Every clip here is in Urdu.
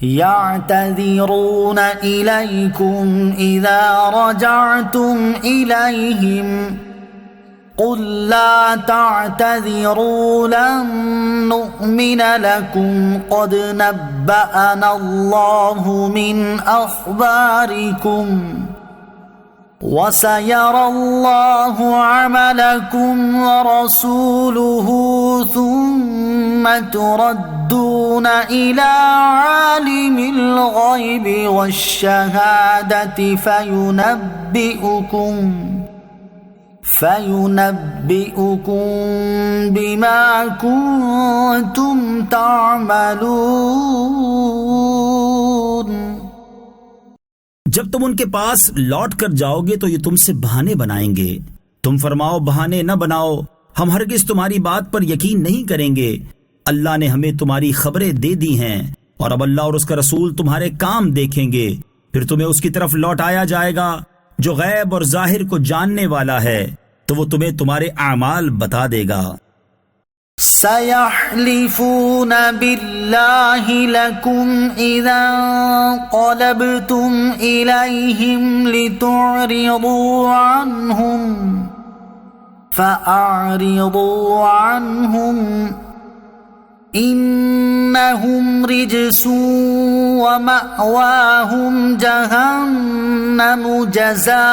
يعتذرون إليكم إذا رجعتم إليهم قل لا تعتذروا لن نؤمن لكم قد نبأنا الله من أخباركم وسيرى الله عملكم ورسوله ثم تردون إلى عالم الغيب والشهادة فينبئكم بما كنتم تعملون۔ جب تم ان کے پاس لوٹ کر جاؤ گے تو یہ تم سے بہانے بنائیں گے، تم فرماؤ بہانے نہ بناؤ، ہم ہرگز تمہاری بات پر یقین نہیں کریں گے، اللہ نے ہمیں تمہاری خبریں دے دی ہیں، اور اب اللہ اور اس کا رسول تمہارے کام دیکھیں گے، پھر تمہیں اس کی طرف لوٹایا جائے گا جو غیب اور ظاہر کو جاننے والا ہے، تو وہ تمہیں تمہارے اعمال بتا دے گا۔ سيحلفون بالله لكم إذا انقلبتم إليهم لتعرضوا عنهم فأعرضوا عنهم إنهم رجس ومأواهم جهنم جزاء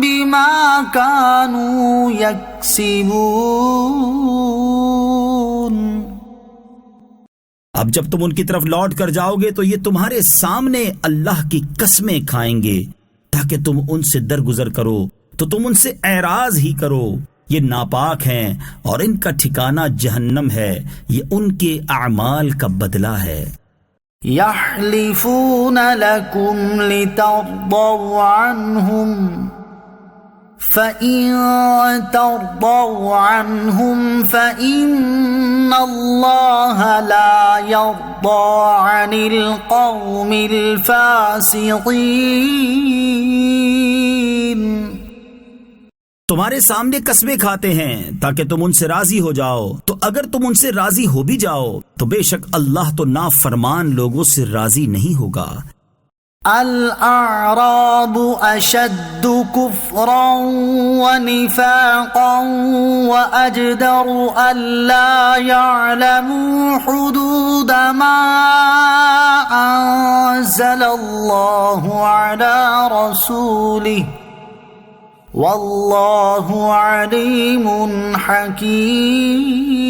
بما كانوا يكسبون۔ اب جب تم ان کی طرف لوٹ کر جاؤ گے تو یہ تمہارے سامنے اللہ کی قسمیں کھائیں گے تاکہ تم ان سے درگزر کرو، تو تم ان سے اعراض ہی کرو، یہ ناپاک ہیں اور ان کا ٹھکانہ جہنم ہے، یہ ان کے اعمال کا بدلہ ہے۔ يحلفون لكم لترضوا عنهم فإن ترضوا عنهم فإن الله لا يرضى عن القوم الفاسقين۔ تمہارے سامنے قسمیں کھاتے ہیں تاکہ تم ان سے راضی ہو جاؤ، تو اگر تم ان سے راضی ہو بھی جاؤ تو بے شک اللہ تو نافرمان لوگوں سے راضی نہیں ہوگا۔ الأعراب أشد كفرا ونفاقا وأجدر ألا يعلموا حدود ما أنزل الله على رسوله والله عليم حكيم۔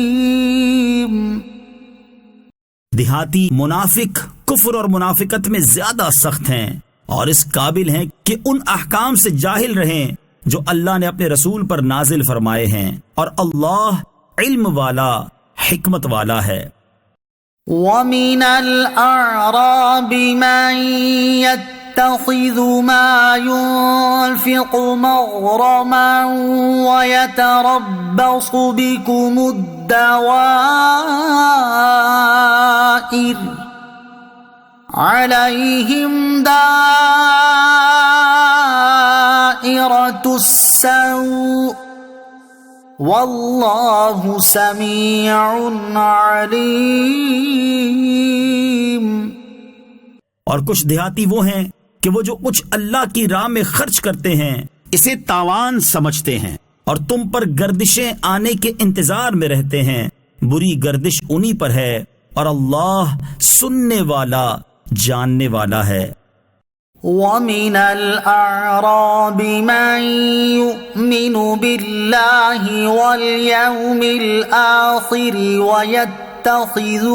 دیہاتی منافق کفر اور منافقت میں زیادہ سخت ہیں اور اس قابل ہیں کہ ان احکام سے جاہل رہیں جو اللہ نے اپنے رسول پر نازل فرمائے ہیں، اور اللہ علم والا حکمت والا ہے۔ وَمِنَ الْأَعْرَابِ مَن يَتَّخِذُ مَا يُنْفِقُ مَغْرَمًا وَيَتَرَبَّصُ بِكُمُ الدَّوَائِرَ عَلَيْهِمْ دَائِرَةُ السَّوْءِ وَاللَّهُ سَمِيعٌ عَلِيمٌ۔ اور کچھ دیہاتی وہ ہیں کہ وہ جو کچھ اللہ کی راہ میں خرچ کرتے ہیں اسے تاوان سمجھتے ہیں اور تم پر گردشیں آنے کے انتظار میں رہتے ہیں، بری گردش انہی پر ہے اور اللہ سننے والا جاننے والا ہے۔ وَمِنَ الْأَعْرَابِ مَن يُؤْمِنُ بِاللَّهِ وَالْيَوْمِ الْآخِرِ وَيَتَّخِذُ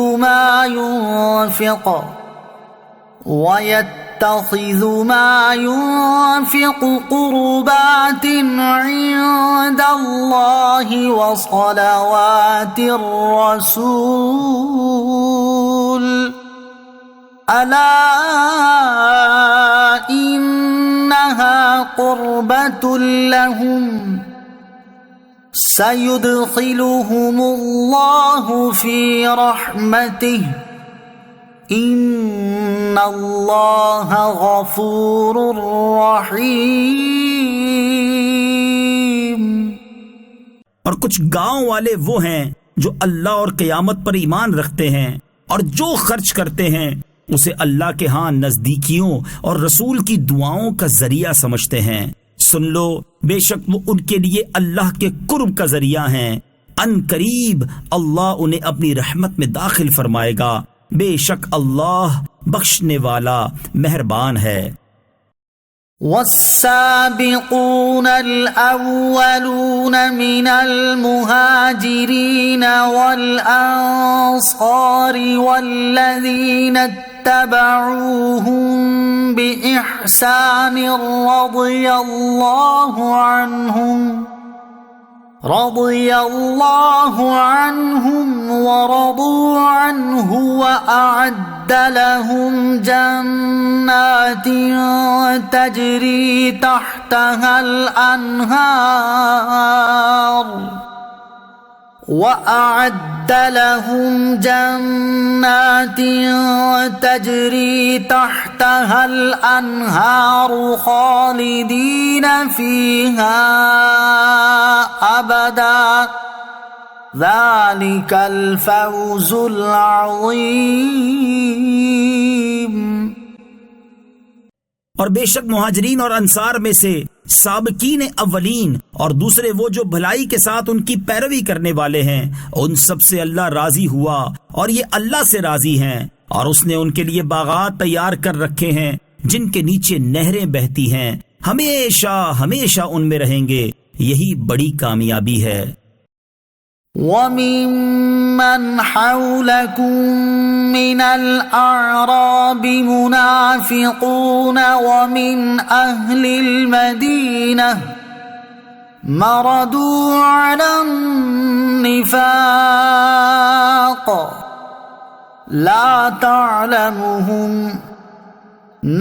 مَا يُنْفِقُ قُرُبَاتٍ عِندَ اللَّهِ وَصَلَوَاتِ الرَّسُولِ أَلَا إِنَّهَا قُرْبَةٌ لَهُمْ سَيُدْخِلُهُمُ اللَّهُ فِي رَحْمَتِهِ إِنَّ اللَّهَ غَفُورٌ رَحِيمٌ۔ اور کچھ گاؤں والے وہ ہیں جو اللہ اور قیامت پر ایمان رکھتے ہیں اور جو خرچ کرتے ہیں اسے اللہ کے ہاں نزدیکیوں اور رسول کی دعاؤں کا ذریعہ سمجھتے ہیں، سن لو بے شک وہ ان کے لیے اللہ کے قرب کا ذریعہ ہیں، ان قریب اللہ انہیں اپنی رحمت میں داخل فرمائے گا، بے شک اللہ بخشنے والا مہربان ہے۔ والسابقون الأولون من المهاجرين والأنصار والذين اتبعوهم بإحسان رضي الله عنهم ورضوا عنه وأعد لهم جنات تجري تحتها الأنهار خالدين فيها أبدا ذلك الفوز العظيم۔ اور بے شک مہاجرین اور انصار میں سے سابقین اولین اور دوسرے وہ جو بھلائی کے ساتھ ان کی پیروی کرنے والے ہیں، ان سب سے اللہ راضی ہوا اور یہ اللہ سے راضی ہیں، اور اس نے ان کے لیے باغات تیار کر رکھے ہیں جن کے نیچے نہریں بہتی ہیں، ہمیشہ ہمیشہ ان میں رہیں گے، یہی بڑی کامیابی ہے۔ وَمِمَّنْ حَوْلَكُمْ مِنَ الْأَعْرَابِ مُنَافِقُونَ وَمِنْ أَهْلِ الْمَدِينَةِ مَرَدُوا عَلَى النِّفَاقِ لَا تَعْلَمُهُمْ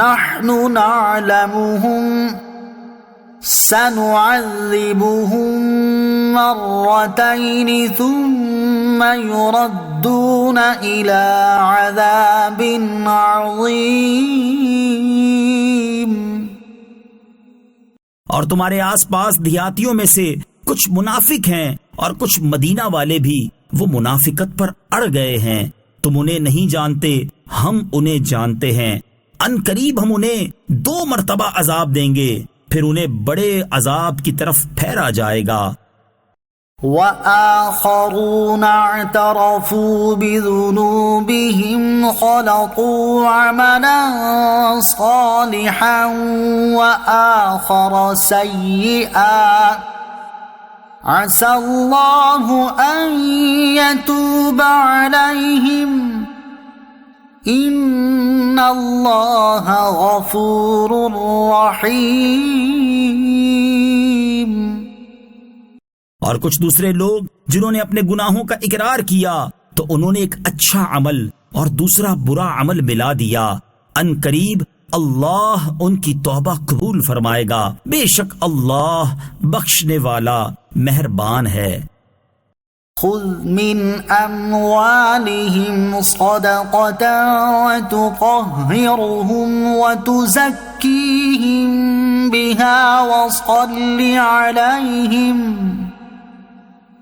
نَحْنُ نَعْلَمُهُمْ سَنُعَذِّبُهُمْ مرتين ثم يردون إلى عذاب عظيم۔ اور تمہارے آس پاس دیہاتیوں میں سے کچھ منافق ہیں اور کچھ مدینہ والے بھی، وہ منافقت پر اڑ گئے ہیں، تم انہیں نہیں جانتے، ہم انہیں جانتے ہیں، ان قریب ہم انہیں 2 مرتبہ عذاب دیں گے، پھر انہیں بڑے عذاب کی طرف پھیرا جائے گا۔ وآخرون اعترفوا بذنوبهم خلطوا عملا صالحا وآخر سيئا عسى الله أن يتوب عليهم إن الله غفور رحيم۔ اور کچھ دوسرے لوگ جنہوں نے اپنے گناہوں کا اقرار کیا تو انہوں نے ایک اچھا عمل اور دوسرا برا عمل ملا دیا، ان قریب اللہ ان کی توبہ قبول فرمائے گا، بے شک اللہ بخشنے والا مہربان ہے۔ خذ من اموالهم صدقة وتطهرهم وتزكيهم بها وصل عليهم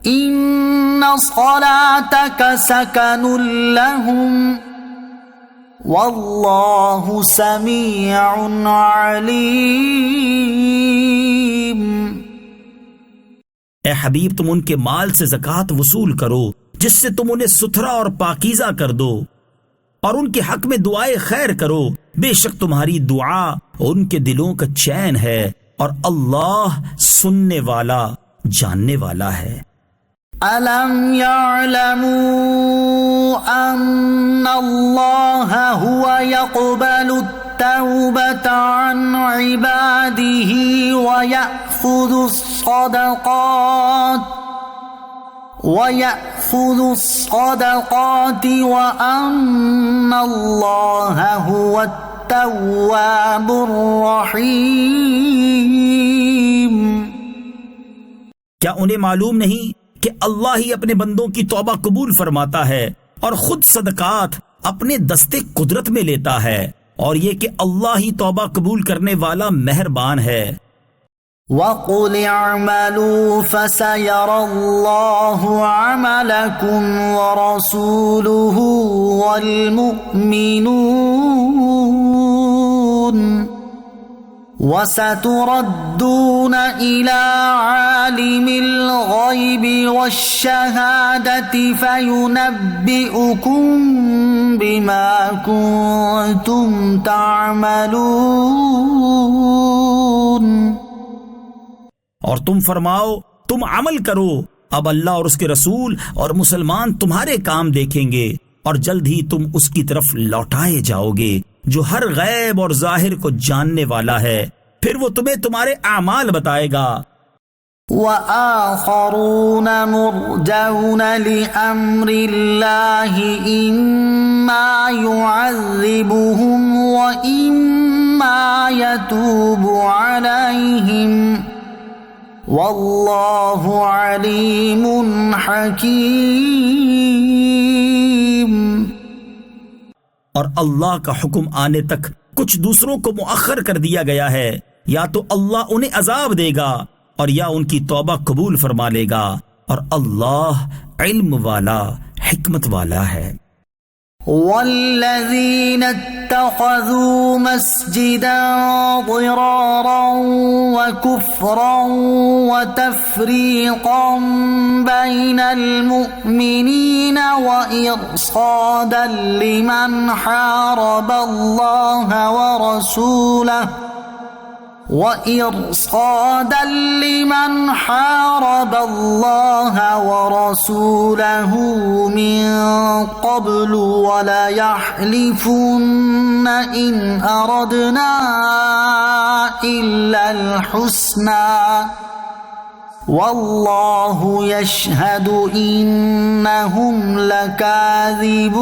ان صلاتك سكن لهم والله سميع عليم۔ اے حبیب تم ان کے مال سے زکوٰۃ وصول کرو جس سے تم انہیں ستھرا اور پاکیزہ کر دو، اور ان کے حق میں دعائے خیر کرو، بے شک تمہاری دعا ان کے دلوں کا چین ہے، اور اللہ سننے والا جاننے والا ہے۔ أَلَمْ يَعْلَمُوا أَنَّ اللَّهَ هُوَ يَقْبَلُ التَّوْبَةَ عَنْ عِبَادِهِ وَيَأْخُذُ الصَّدَقَاتِ وَأَنَّ اللَّهَ هُوَ التَّوَّابُ الرَّحِيمُ۔ کیا انہیں معلوم نہیں کہ اللہ ہی اپنے بندوں کی توبہ قبول فرماتا ہے اور خود صدقات اپنے دستے قدرت میں لیتا ہے، اور یہ کہ اللہ ہی توبہ قبول کرنے والا مہربان ہے۔ وَقُلِ اعْمَلُوا فَسَيَرَى اللَّهُ عَمَلَكُمْ وَرَسُولُهُ والمؤمنون وستردون إلى عالم الغيب والشهادة فينبئكم بما كنتم تعملون۔ اور تم فرماؤ تم عمل کرو، اب اللہ اور اس کے رسول اور مسلمان تمہارے کام دیکھیں گے اور جلد ہی تم اس کی طرف لوٹائے جاؤ گے جو ہر غیب اور ظاہر کو جاننے والا ہے، پھر وہ تمہیں تمہارے اعمال بتائے گا۔ وآخرون مرجون لأمر الله إما يعذبهم وإما يتوب عليهم واللہ علیم حکیم۔ اور اللہ کا حکم آنے تک کچھ دوسروں کو مؤخر کر دیا گیا ہے، یا تو اللہ انہیں عذاب دے گا اور یا ان کی توبہ قبول فرما لے گا، اور اللہ علم والا حکمت والا ہے۔ والذین اتخذوا مسجدا ضرارا وكفرا وتفریقا بین المؤمنین وإرصادا لمن حارب اللہ ورسولہ من قبل ولا يحلفن إن أردنا إلا الحسنى والله يشهد إنهم لكاذبون۔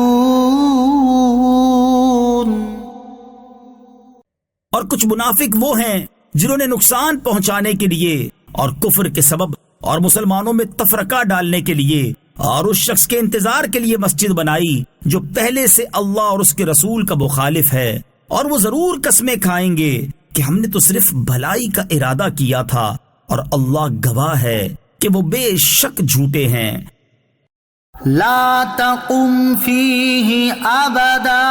اور کچھ منافق وہ ہیں جنہوں نے نقصان پہنچانے کے لیے اور کفر کے سبب اور مسلمانوں میں تفرقہ ڈالنے کے لیے اور اس شخص کے انتظار کے لیے مسجد بنائی جو پہلے سے اللہ اور اس کے رسول کا مخالف ہے، اور وہ ضرور قسمیں کھائیں گے کہ ہم نے تو صرف بھلائی کا ارادہ کیا تھا، اور اللہ گواہ ہے کہ وہ بے شک جھوٹے ہیں۔ لا تقم فيه أبدا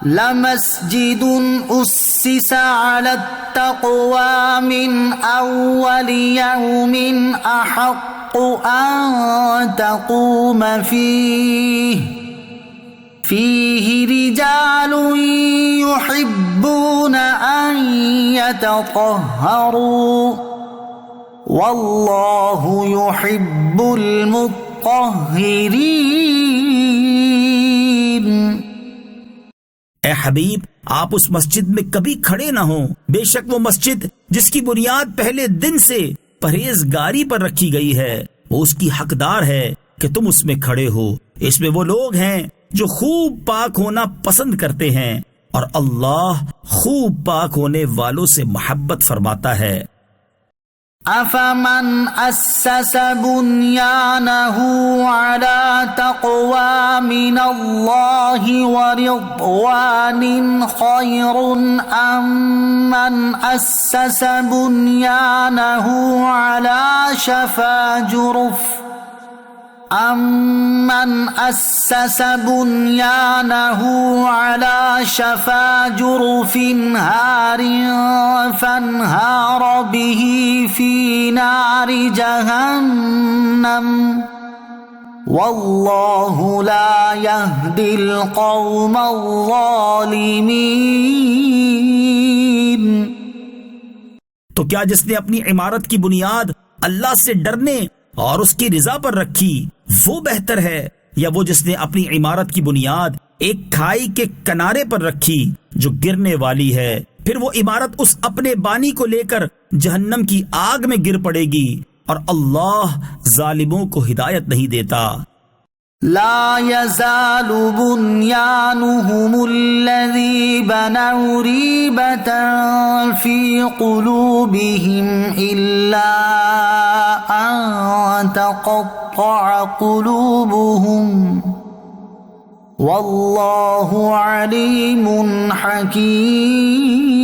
لمسجد أسس على التقوى من أول يوم أحق أن تقوم فيه رجال يحبون أن يتطهروا والله يحب المطهرين۔ اے حبیب، آپ اس مسجد میں کبھی کھڑے نہ ہوں، بے شک وہ مسجد جس کی بنیاد پہلے دن سے پرہیزگاری پر رکھی گئی ہے، وہ اس کی حقدار ہے کہ تم اس میں کھڑے ہو۔ اس میں وہ لوگ ہیں جو خوب پاک ہونا پسند کرتے ہیں، اور اللہ خوب پاک ہونے والوں سے محبت فرماتا ہے۔ أفمن أسس بنيانه على تقوى من الله ورضوان خير أم من أسس بنيانه على شفا جرف هار فانهار به في نار جهنم والله لا يهدي القوم الظالمين۔ تو کیا جس نے اپنی عمارت کی بنیاد اللہ سے ڈرنے اور اس کی رضا پر رکھی وہ بہتر ہے، یا وہ جس نے اپنی عمارت کی بنیاد ایک کھائی کے کنارے پر رکھی جو گرنے والی ہے، پھر وہ عمارت اس اپنے بانی کو لے کر جہنم کی آگ میں گر پڑے گی، اور اللہ ظالموں کو ہدایت نہیں دیتا۔ لا يزال بنيانهم الذي بنوا ريبة في قلوبهم إلا أن تقطع قلوبهم والله عليم حكيم۔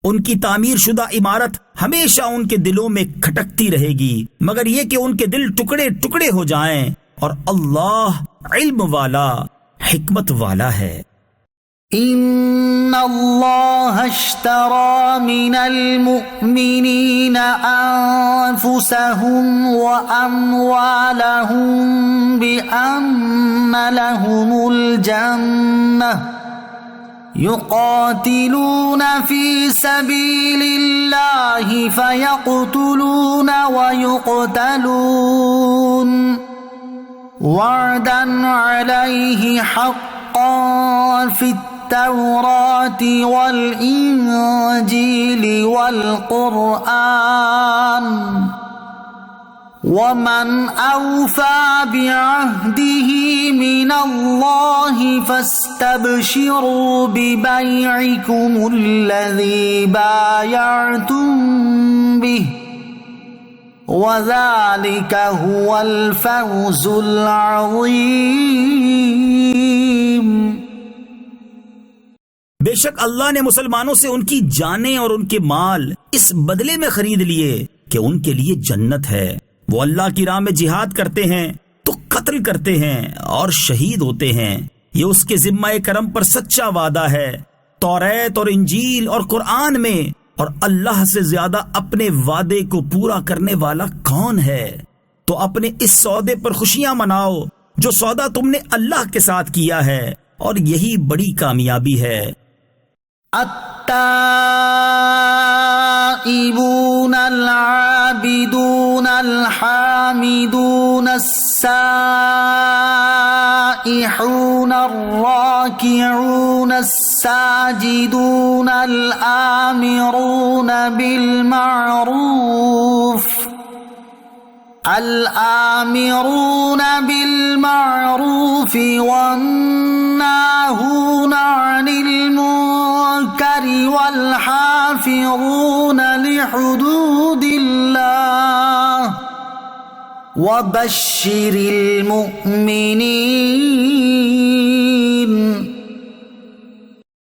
ان کی تعمیر شدہ عمارت ہمیشہ ان کے دلوں میں کھٹکتی رہے گی، مگر یہ کہ ان کے دل ٹکڑے ٹکڑے ہو جائیں، اور اللہ علم والا حکمت والا ہے۔ ان اللہ اشترى من المؤمنین انفسهم واموالهم بان لهم الجنہ يقاتلون في سبيل الله فيقتلون ويقتلون وعدا عليه حقا في التوراة والإنجيل والقرآن ومن أوفى بعهده من الله فاستبشروا ببيعكم الذي بايعتم به وذلك هو الفوز العظيم۔ بے شک اللہ نے مسلمانوں سے ان کی جانیں اور ان کے مال اس بدلے میں خرید لیے کہ ان کے لیے جنت ہے، وہ اللہ کی راہ میں جہاد کرتے ہیں تو قتل کرتے ہیں اور شہید ہوتے ہیں، یہ اس کے ذمہ کرم پر سچا وعدہ ہے توریت اور انجیل اور قرآن میں، اور اللہ سے زیادہ اپنے وعدے کو پورا کرنے والا کون ہے؟ تو اپنے اس سودے پر خوشیاں مناؤ جو سودا تم نے اللہ کے ساتھ کیا ہے، اور یہی بڑی کامیابی ہے۔ التائبون العابدون الحامدون السائحون الراكعون الساجدون الآمرون بالمعروف والناهون عن المنكر والحافظون لحدود الله وبشر المؤمنين۔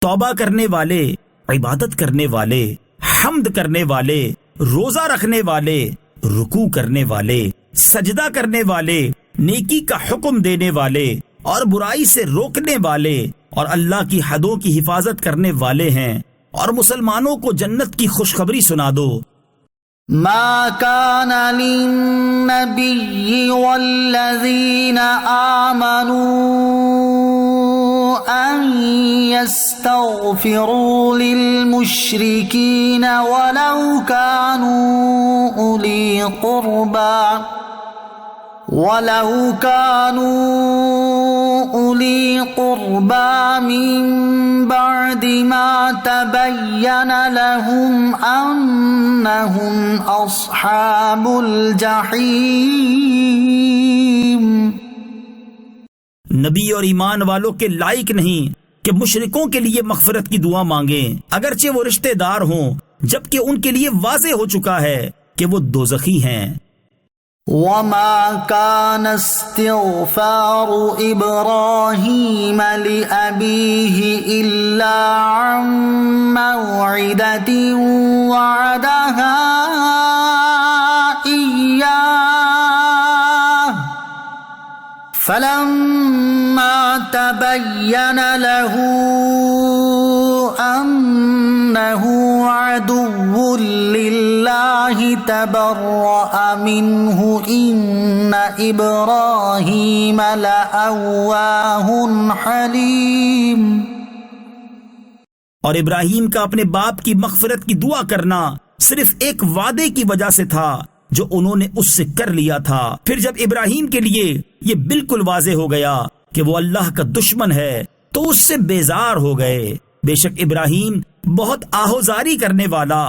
توبہ کرنے والے، عبادت کرنے والے، حمد کرنے والے، روزہ رکھنے والے، رکوع کرنے والے، سجدہ کرنے والے، نیکی کا حکم دینے والے اور برائی سے روکنے والے اور اللہ کی حدوں کی حفاظت کرنے والے ہیں، اور مسلمانوں کو جنت کی خوشخبری سنا دو۔ ما كان للنبي والذين آمنوا أن يستغفروا للمشركين ولو كانوا أولي قربى من بعد ما تبين لهم أنهم أصحاب الجحيم۔ نبی اور ایمان والوں کے لائق نہیں کہ مشرکوں کے لیے مغفرت کی دعا مانگیں اگرچہ وہ رشتہ دار ہوں، جبکہ ان کے لیے واضح ہو چکا ہے کہ وہ دوزخی ہیں۔ وما كان استغفار إبراهيم لأبيه إلا عن موعدة وعدها إياه فلما تبين له أنه عدو لله تبرأ منه إن إبراهيم لأواه حليم۔ اور ابراہیم کا اپنے باپ کی مغفرت کی دعا کرنا صرف ایک وعدے کی وجہ سے تھا جو انہوں نے اس سے کر لیا تھا، پھر جب ابراہیم کے لیے یہ بالکل واضح ہو گیا کہ وہ اللہ کا دشمن ہے تو اس سے بیزار ہو گئے۔ بے شک ابراہیم بہت آہوزاری کرنے والا،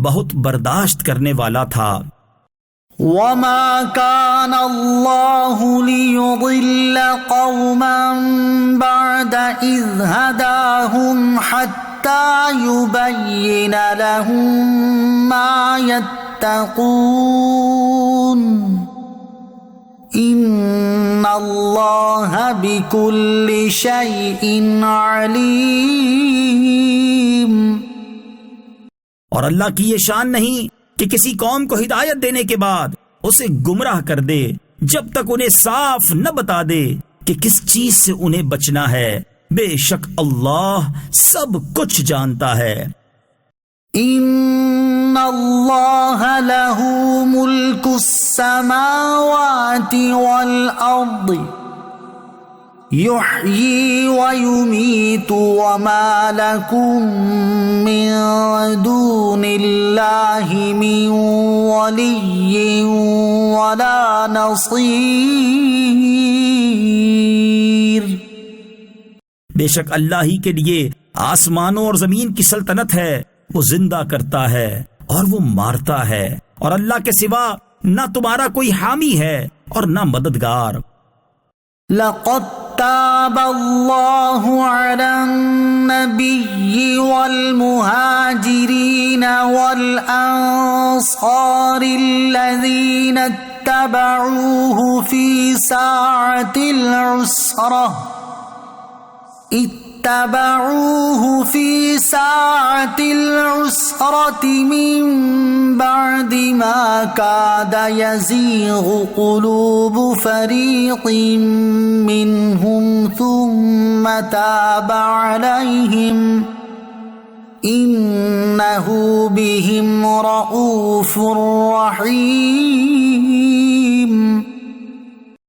بہت برداشت کرنے والا تھا۔ وما كان الله ليضل قوما بعد إذ هداهم حتى يبين لهم ما يتقون إن الله بكل شيء عليم۔ اور اللہ کی یہ شان نہیں کہ کسی قوم کو ہدایت دینے کے بعد اسے گمراہ کر دے جب تک انہیں صاف نہ بتا دے کہ کس چیز سے انہیں بچنا ہے. بے شک اللہ سب کچھ جانتا ہے. ان اللہ لہ ملک السماوات والارض یحیی ویمیت وما لکم من دون اللہ من ولی ولا نصیر. بے شک اللہ ہی کے لیے آسمانوں اور زمین کی سلطنت ہے. وہ زندہ کرتا ہے اور وہ مارتا ہے، اور اللہ کے سوا نہ تمہارا کوئی حامی ہے اور نہ مددگار. لقد تاب اللہ علی النبی والمہاجرین والانصار الذین اتبعوه فی ساعة العسرة من بعد ما كاد يزيغ قلوب فريق منهم ثم تاب عليهم إنه بهم رؤوف رحيم.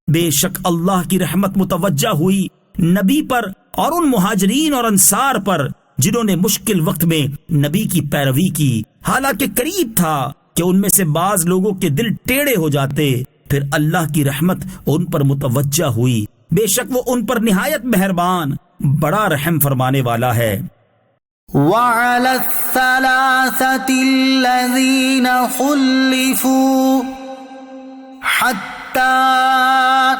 بے شک اللہ کی رحمت متوجہ ہوئی نبی پر اور ان مہاجرین اور انصار پر جنہوں نے مشکل وقت میں نبی کی پیروی کی، حالانکہ قریب تھا کہ ان میں سے بعض لوگوں کے دل ٹیڑے ہو جاتے. پھر اللہ کی رحمت ان پر متوجہ ہوئی. بے شک وہ ان پر نہایت مہربان بڑا رحم فرمانے والا ہے. وعلى الثلاثة الذين خلفوا حتى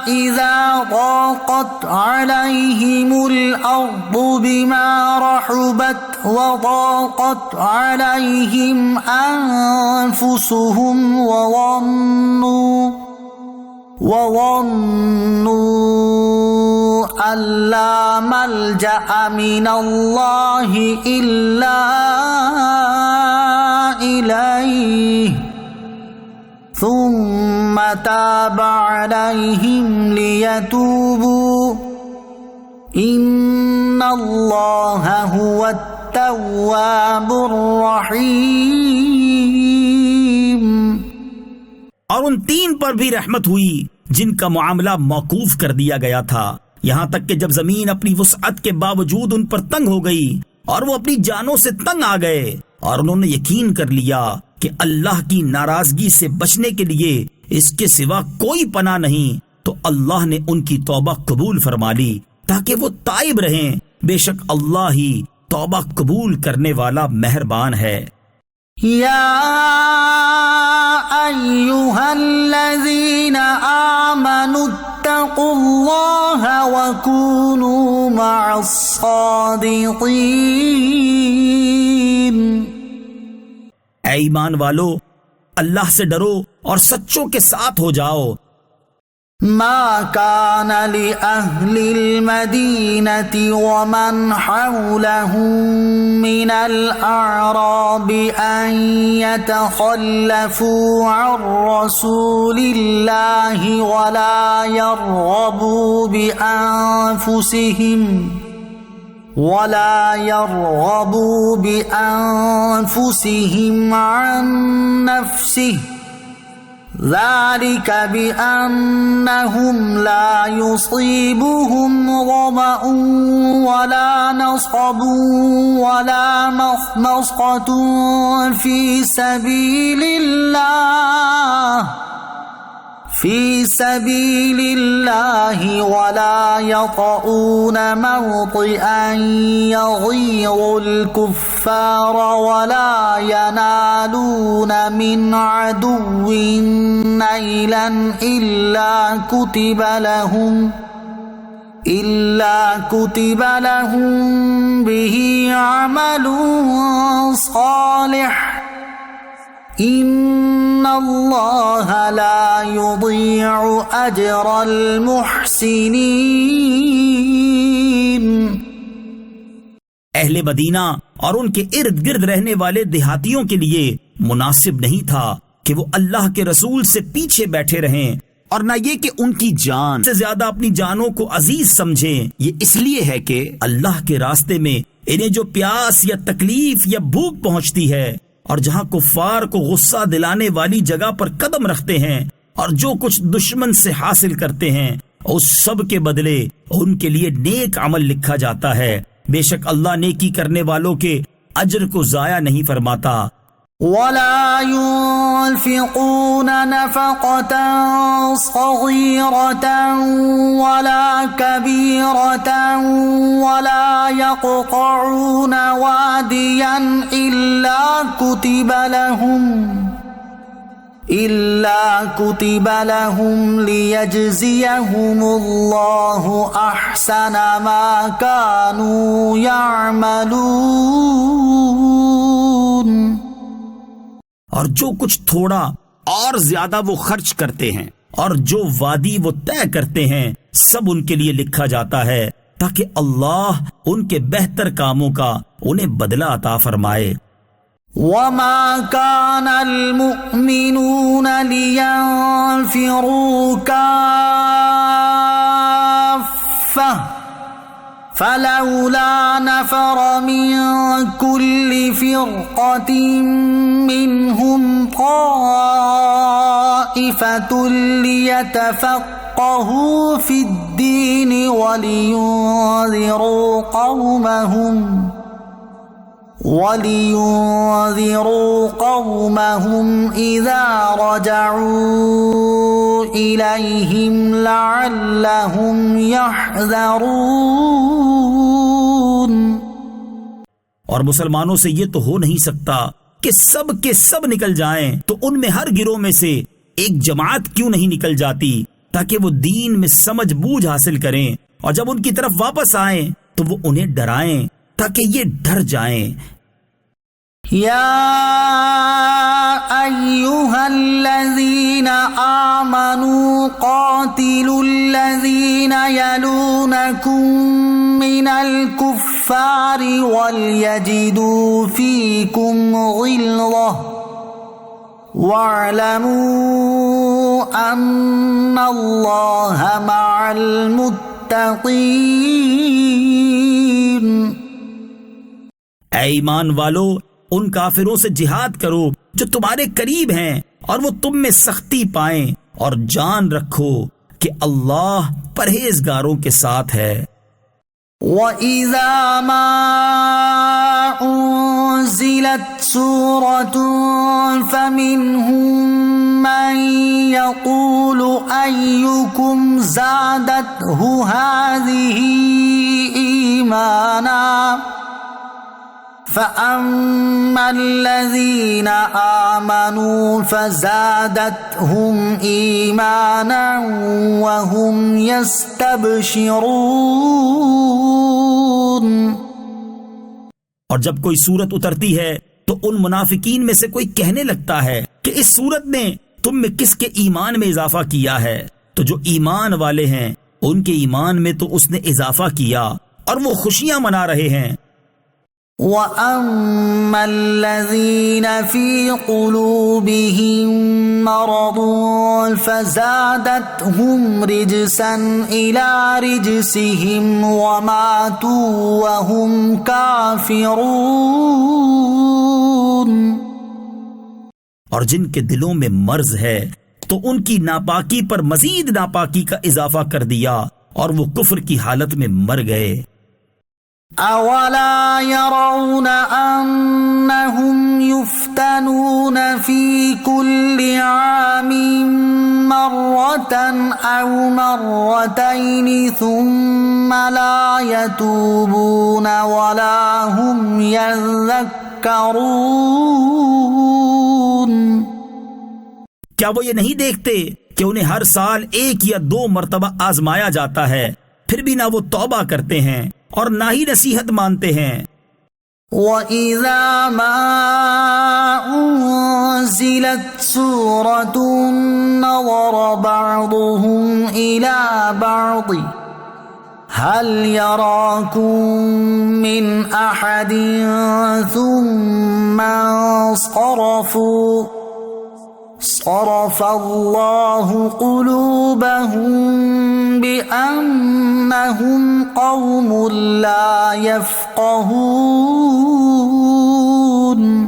إذا ضاقت عليهم الأرض بما رحبت وضاقت عليهم أنفسهم وظنوا أن لا ملجأ من الله إلا إليه ثم تاب عليهم ليتوبوا إن الله هو التواب الرحيم. اور ان تین پر بھی رحمت ہوئی جن کا معاملہ موقوف کر دیا گیا تھا، یہاں تک کہ جب زمین اپنی وسعت کے باوجود ان پر تنگ ہو گئی اور وہ اپنی جانوں سے تنگ آ گئے اور انہوں نے یقین کر لیا کہ اللہ کی ناراضگی سے بچنے کے لیے اس کے سوا کوئی پناہ نہیں، تو اللہ نے ان کی توبہ قبول فرما لی تاکہ وہ تائب رہیں. بے شک اللہ ہی توبہ قبول کرنے والا مہربان ہے. یا ایھا الذین آمنوا اتقوا اللہ وکونوا مع الصادقین. اے ایمان والو، اللہ سے ڈرو اور سچوں کے ساتھ ہو جاؤ. ما كان لأهل المدينة ومن حولهم من الأعراب أن يتخلفوا عن رسول الله ولا يرغبوا بأنفسهم عن نفسه ذلك بأنهم لا يصيبهم ظمأ ولا نصب ولا مخمصة في سبيل الله ولا يطؤون موطئا يغيظ الكفار ولا ينالون من عدو نيلا إلا كتب لهم به عمل صالح ان اللہ لا یضیع اجر المحسنین. اہل مدینہ اور ان کے ارد گرد رہنے والے دیہاتیوں کے لیے مناسب نہیں تھا کہ وہ اللہ کے رسول سے پیچھے بیٹھے رہیں اور نہ یہ کہ ان کی جان سے زیادہ اپنی جانوں کو عزیز سمجھیں۔ یہ اس لیے ہے کہ اللہ کے راستے میں انہیں جو پیاس یا تکلیف یا بھوک پہنچتی ہے، اور جہاں کفار کو غصہ دلانے والی جگہ پر قدم رکھتے ہیں، اور جو کچھ دشمن سے حاصل کرتے ہیں، اس سب کے بدلے ان کے لیے نیک عمل لکھا جاتا ہے۔ بے شک اللہ نیکی کرنے والوں کے اجر کو ضائع نہیں فرماتا۔ ولا ينفقون نفقة صغيرة ولا كبيرة ولا يقطعون واديا إلا كتب لهم ليجزيهم الله أحسن ما كانوا يعملون۔ اور جو کچھ تھوڑا اور زیادہ وہ خرچ کرتے ہیں، اور جو وادی وہ طے کرتے ہیں، سب ان کے لیے لکھا جاتا ہے، تاکہ اللہ ان کے بہتر کاموں کا انہیں بدلہ عطا فرمائے۔ وما كان المؤمنون لينفروا كافة فلولا نفر من كل فرقة منهم طائفة ليتفقهوا في الدين ولينذروا قومهم إذا رجعوا إليهم لعلهم يحذرون۔ اور مسلمانوں سے یہ تو ہو نہیں سکتا کہ سب کے سب نکل جائیں، تو ان میں ہر گروہ میں سے ایک جماعت کیوں نہیں نکل جاتی تاکہ وہ دین میں سمجھ بوجھ حاصل کریں، اور جب ان کی طرف واپس آئیں تو وہ انہیں ڈرائیں تاکہ یہ ڈر جائیں۔ یا ایھا الذین آمنوا قاتلوا الذین یلونکم من الکفار ولیجدوا فیکم غلظہ واعلموا ان اللہ مع المتقین۔ اے ایمان والو، ان کافروں سے جہاد کرو جو تمہارے قریب ہیں، اور وہ تم میں سختی پائیں، اور جان رکھو کہ اللہ پرہیزگاروں کے ساتھ ہے۔ وَإِذَا مَا أُنزِلَتْ سُورَةٌ فَمِنْهُم مَّن يَقُولُ أَيُّكُمْ زَادَتْهُ هَٰذِهِ إِيمَانًا فَأَمَّا الَّذِينَ آمَنُوا فَزَادَتْهُمْ إِيمَانًا وَهُمْ يَسْتَبْشِرُونَ۔ اور جب کوئی سورت اترتی ہے تو ان منافقین میں سے کوئی کہنے لگتا ہے کہ اس سورت نے تم میں کس کے ایمان میں اضافہ کیا ہے، تو جو ایمان والے ہیں ان کے ایمان میں تو اس نے اضافہ کیا، اور وہ خوشیاں منا رہے ہیں۔ وَأَمَّا الَّذِينَ فِي قُلُوبِهِم مَّرَضٌ فَزَادَتْهُمْ رِجْسًا إِلَىٰ رِجْسِهِمْ وَمَاتُوا وَهُمْ كَافِرُونَ۔ اور جن کے دلوں میں مرض ہے تو ان کی ناپاکی پر مزید ناپاکی کا اضافہ کر دیا، اور وہ کفر کی حالت میں مر گئے۔ أَوَلَا يَرَوْنَ أَنَّهُمْ يُفْتَنُونَ فِي كُلِّ عَامٍ مَّرَّةً أَوْ مَرَّتَيْنِ ثُمَّ لَا يَتُوبُونَ وَلَا هُمْ يَذَّكَّرُونَ۔ کیا وہ یہ نہیں دیکھتے کہ انہیں ہر سال 1 یا 2 مرتبہ آزمایا جاتا ہے، پھر بھی نہ وہ توبہ کرتے ہیں اور نہ ہی نصیحت مانتے ہیں۔ وَإِذَا مَا أُنزِلَتْ سُورَةٌ نَظَرَ بَعْضُهُمْ إِلَى بَعْضٍ هَلْ يَرَاكُم مِّنْ أَحَدٍ ثُمَّ انصَرَفُوا صرف اللہ قلوبهم بأنہم قوم لا یفقہون۔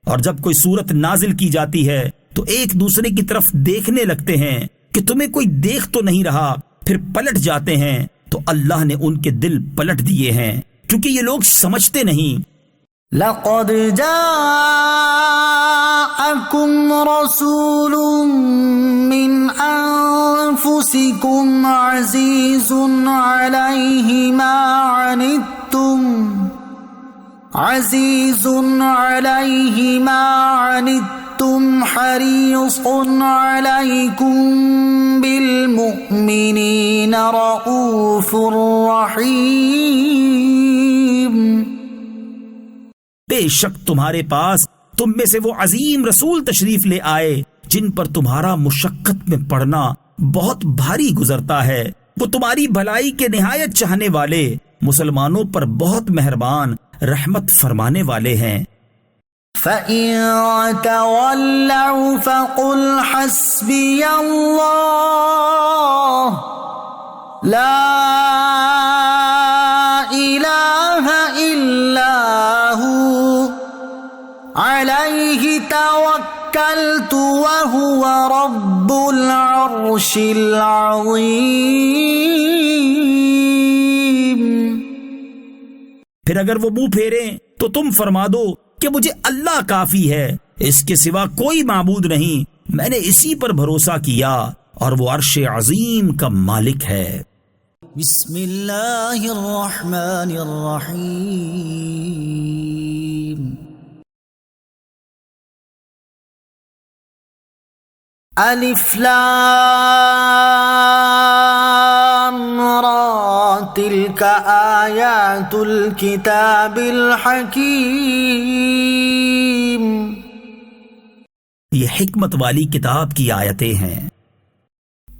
اور جب کوئی صورت نازل کی جاتی ہے تو ایک دوسرے کی طرف دیکھنے لگتے ہیں کہ تمہیں کوئی دیکھ تو نہیں رہا، پھر پلٹ جاتے ہیں تو اللہ نے ان کے دل پلٹ دیے ہیں کیونکہ یہ لوگ سمجھتے نہیں۔ لقد جاءکم رسول من انفسکم عزیز علیہ ما عنتم حریص علیکم بالمؤمنین رؤوف رحیم۔ بے شک تمہارے پاس تم میں سے وہ عظیم رسول تشریف لے آئے جن پر تمہارا مشقت میں پڑنا بہت بھاری گزرتا ہے، وہ تمہاری بھلائی کے نہایت چاہنے والے، مسلمانوں پر بہت مہربان، رحمت فرمانے والے ہیں۔ فَإِن تَوَلَّوْا فَقُلْ حَسْبِيَ اللَّهُ لَا إِلَٰهَ إِلَّا هُوَ عَلَيْهِ تَوَكَّلْتُ وَهُوَ رَبُّ الْعَرْشِ الْعَظِيمِ۔ پھر اگر وہ منہ پھیریں تو تم فرما دو کہ مجھے اللہ کافی ہے، اس کے سوا کوئی معبود نہیں، میں نے اسی پر بھروسہ کیا اور وہ عرش عظیم کا مالک ہے۔ بسم اللہ الرحمن الرحیم۔ الف لام را تلک آیات الکتاب الحکیم۔ یہ حکمت والی کتاب کی آیتیں ہیں۔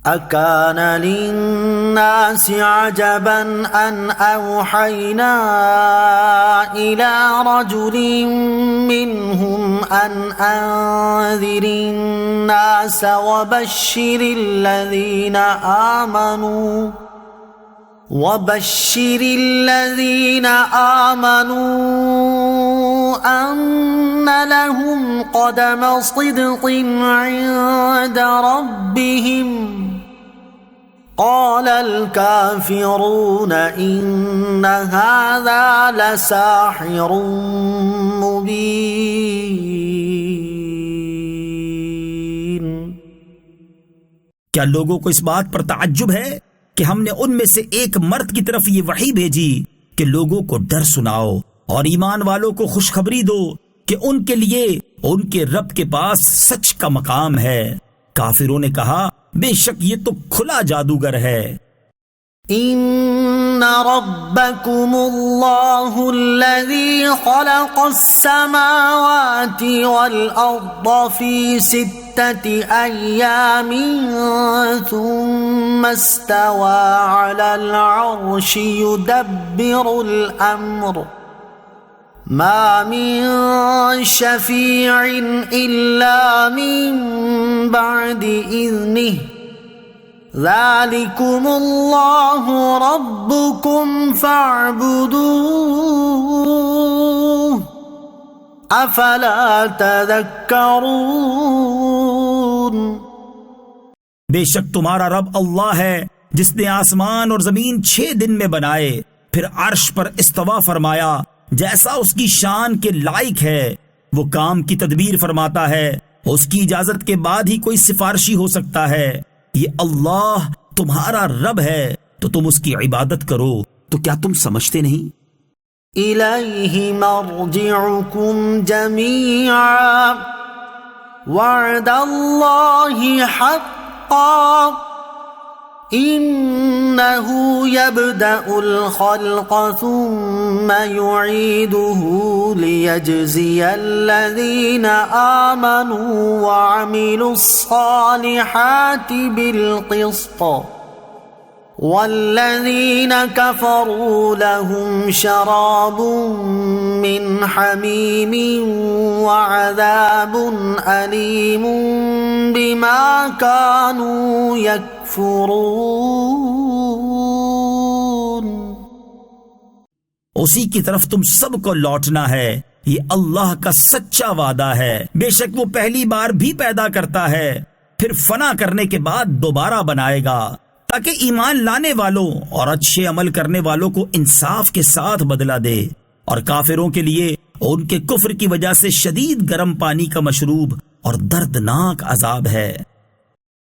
اکان للناس عجبا ان اوحینا الى رجل منهم ان انذر الناس وبشر الذین آمنوا ان لهم قدم صدق عند ربهم قال الكافرون ان هذا لساحر مبین۔ کیا لوگوں کو اس بات پر تعجب ہے کہ ہم نے ان میں سے ایک مرد کی طرف یہ وحی بھیجی کہ لوگوں کو ڈر سناؤ اور ایمان والوں کو خوشخبری دو کہ ان کے لیے ان کے رب کے پاس سچ کا مقام ہے۔ کافروں نے کہا بے شک یہ تو کھلا جادوگر ہے۔ ان ربکم اللہ الذی خلق السماوات والارض فی 6 ایام ثم استوى على العرش يدبر الامر ما من شفیع الا من بعد اذنه ذلكم اللہ ربکم فاعبدوه افلا تذکرون۔ بے شک تمہارا رب اللہ ہے جس نے آسمان اور زمین 6 دن میں بنائے، پھر عرش پر استوا فرمایا جیسا اس کی شان کے لائق ہے، وہ کام کی تدبیر فرماتا ہے، اس کی اجازت کے بعد ہی کوئی سفارشی ہو سکتا ہے۔ یہ اللہ تمہارا رب ہے تو تم اس کی عبادت کرو، تو کیا تم سمجھتے نہیں؟ الیہ مرجعکم جمیعا وعد اللہ حقا انہ یبدأ الخلق ثم یعیدہ لیجزی الذین آمنوا وعملوا الصالحات بالقسط والذین کفروا لهم شراب من حمیم وعذاب علیم بما كانوا یکفرون. اسی کی طرف تم سب کو لوٹنا ہے، یہ اللہ کا سچا وعدہ ہے. بے شک وہ پہلی بار بھی پیدا کرتا ہے، پھر فنا کرنے کے بعد دوبارہ بنائے گا، تاکہ ایمان لانے والوں اور اچھے عمل کرنے والوں کو انصاف کے ساتھ بدلہ دے، اور کافروں کے لیے ان کے کفر کی وجہ سے شدید گرم پانی کا مشروب اور دردناک عذاب ہے.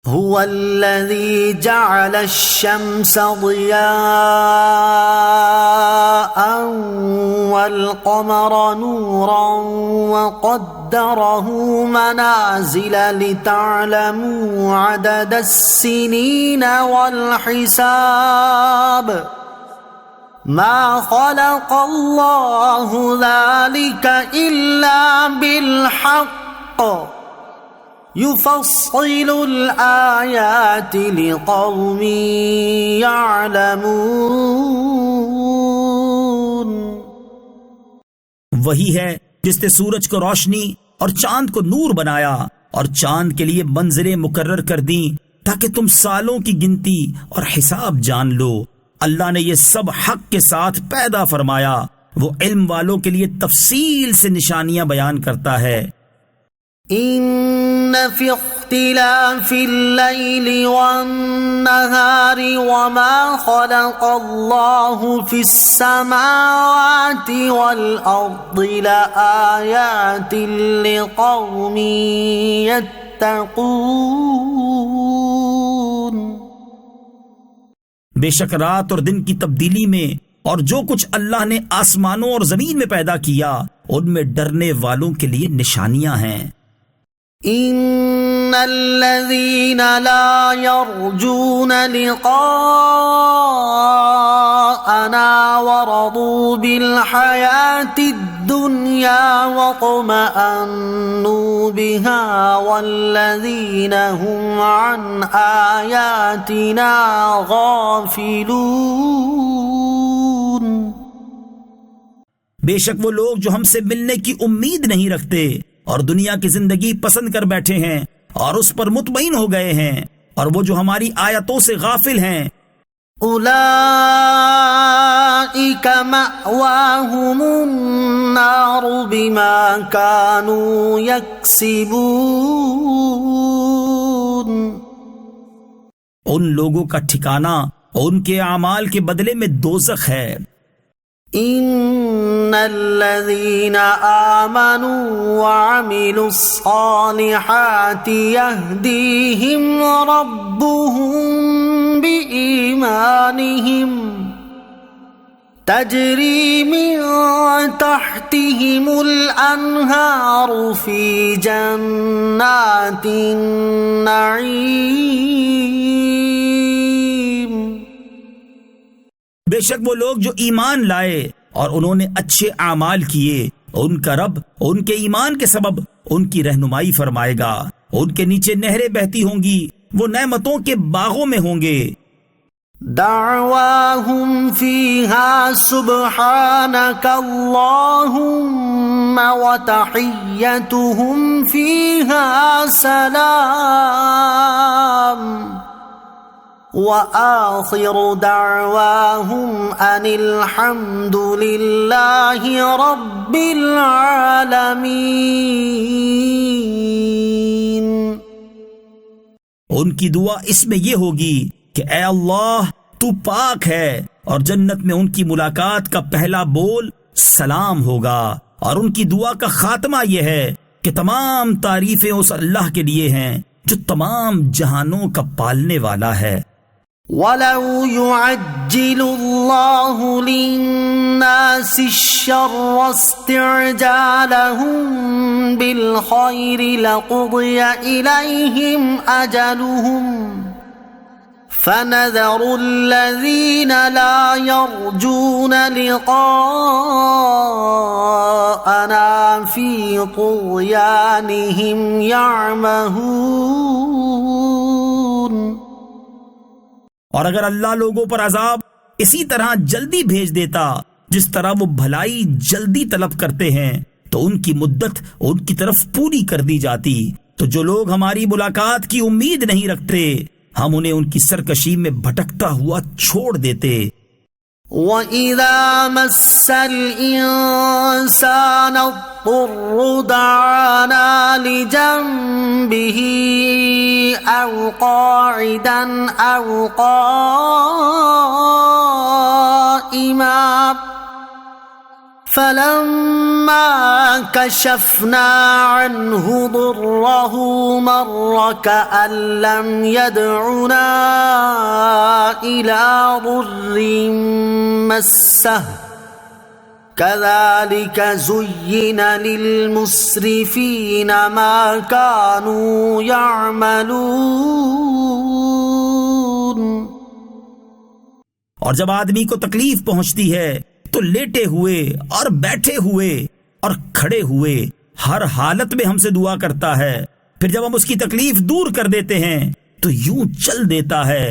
هو الذي جعل الشمس ضياء والقمر نورا وقدره منازل لتعلموا عدد السنين والحساب ما خلق الله ذلك إلا بالحق يفصل الآيات لقوم يعلمون. وہی ہے جس نے سورج کو روشنی اور چاند کو نور بنایا اور چاند کے لیے منزلیں مقرر کر دیں تاکہ تم سالوں کی گنتی اور حساب جان لو. اللہ نے یہ سب حق کے ساتھ پیدا فرمایا، وہ علم والوں کے لیے تفصیل سے نشانیاں بیان کرتا ہے. ان فی اختلاف اللیل والنہار وما خلق اللہ فی السماوات والارض لآیات لقوم یتقون. بے شک رات اور دن کی تبدیلی میں اور جو کچھ اللہ نے آسمانوں اور زمین میں پیدا کیا ان میں ڈرنے والوں کے لیے نشانیاں ہیں. ان الذين لا يرجون لقاءنا ورضوا بالحياة الدنيا واطمأنوا بها والذين هم عن آياتنا غافلون. بے شک وہ لوگ جو ہم سے ملنے کی امید نہیں رکھتے اور دنیا کی زندگی پسند کر بیٹھے ہیں اور اس پر مطمئن ہو گئے ہیں، اور وہ جو ہماری آیتوں سے غافل ہیں، اولئک مأواہم النار بما كانوا یکسبون. ان لوگوں کا ٹھکانہ ان کے اعمال کے بدلے میں دوزخ ہے. ان الذين آمنوا وعملوا الصالحات يهديهم ربهم بإيمانهم تجري من تحتهم الأنهار في جنات النعيم. بے شک وہ لوگ جو ایمان لائے اور انہوں نے اچھے اعمال کیے، ان کا رب ان کے ایمان کے سبب ان کی رہنمائی فرمائے گا، ان کے نیچے نہریں بہتی ہوں گی، وہ نعمتوں کے باغوں میں ہوں گے. دعواہم فیہا سبحانک اللہم وتحیتہم فیہا سلام وآخر دعواہم ان الحمد للہ رب العالمین. ان کی دعا اس میں یہ ہوگی کہ اے اللہ تو پاک ہے، اور جنت میں ان کی ملاقات کا پہلا بول سلام ہوگا، اور ان کی دعا کا خاتمہ یہ ہے کہ تمام تعریفیں اس اللہ کے لیے ہیں جو تمام جہانوں کا پالنے والا ہے. وَلَوْ يُعَجِّلُ اللَّهُ لِلنَّاسِ الشَّرَّ اسْتِعْجَالَهُم بِالْخَيْرِ لَقُضِيَ إِلَيْهِمْ أَجَلُهُمْ فَنَذَرُ الَّذِينَ لَا يَرْجُونَ لِقَاءَنَا فِي طُغْيَانِهِمْ يَعْمَهُونَ. اور اگر اللہ لوگوں پر عذاب اسی طرح جلدی بھیج دیتا جس طرح وہ بھلائی جلدی طلب کرتے ہیں تو ان کی مدت ان کی طرف پوری کر دی جاتی. تو جو لوگ ہماری ملاقات کی امید نہیں رکھتے ہم انہیں ان کی سرکشی میں بھٹکتا ہوا چھوڑ دیتے. وَإِذَا مَسَّ الْإِنسَانَ الضُّرُّ دَعَانَا لِجَنبِهِ أَوْ قَاعِدًا أَوْ قَائِمًا فَلَمَّا كَشَفْنَا عَنْهُ ضُرَّهُ مَرَّ كَأَن لَّمْ يَدْعُنَا إِلَى ضُرٍّ مَّسَّهُ كَذَلِكَ زُيِّنَ لِلْمُسْرِفِينَ مَا كَانُوا يَعْمَلُونَ. اور جب آدمی کو تکلیف پہنچتی ہے تو لیٹے ہوئے اور بیٹھے ہوئے اور کھڑے ہوئے ہر حالت میں ہم سے دعا کرتا ہے. پھر جب ہم اس کی تکلیف دور کر دیتے ہیں تو یوں چل دیتا ہے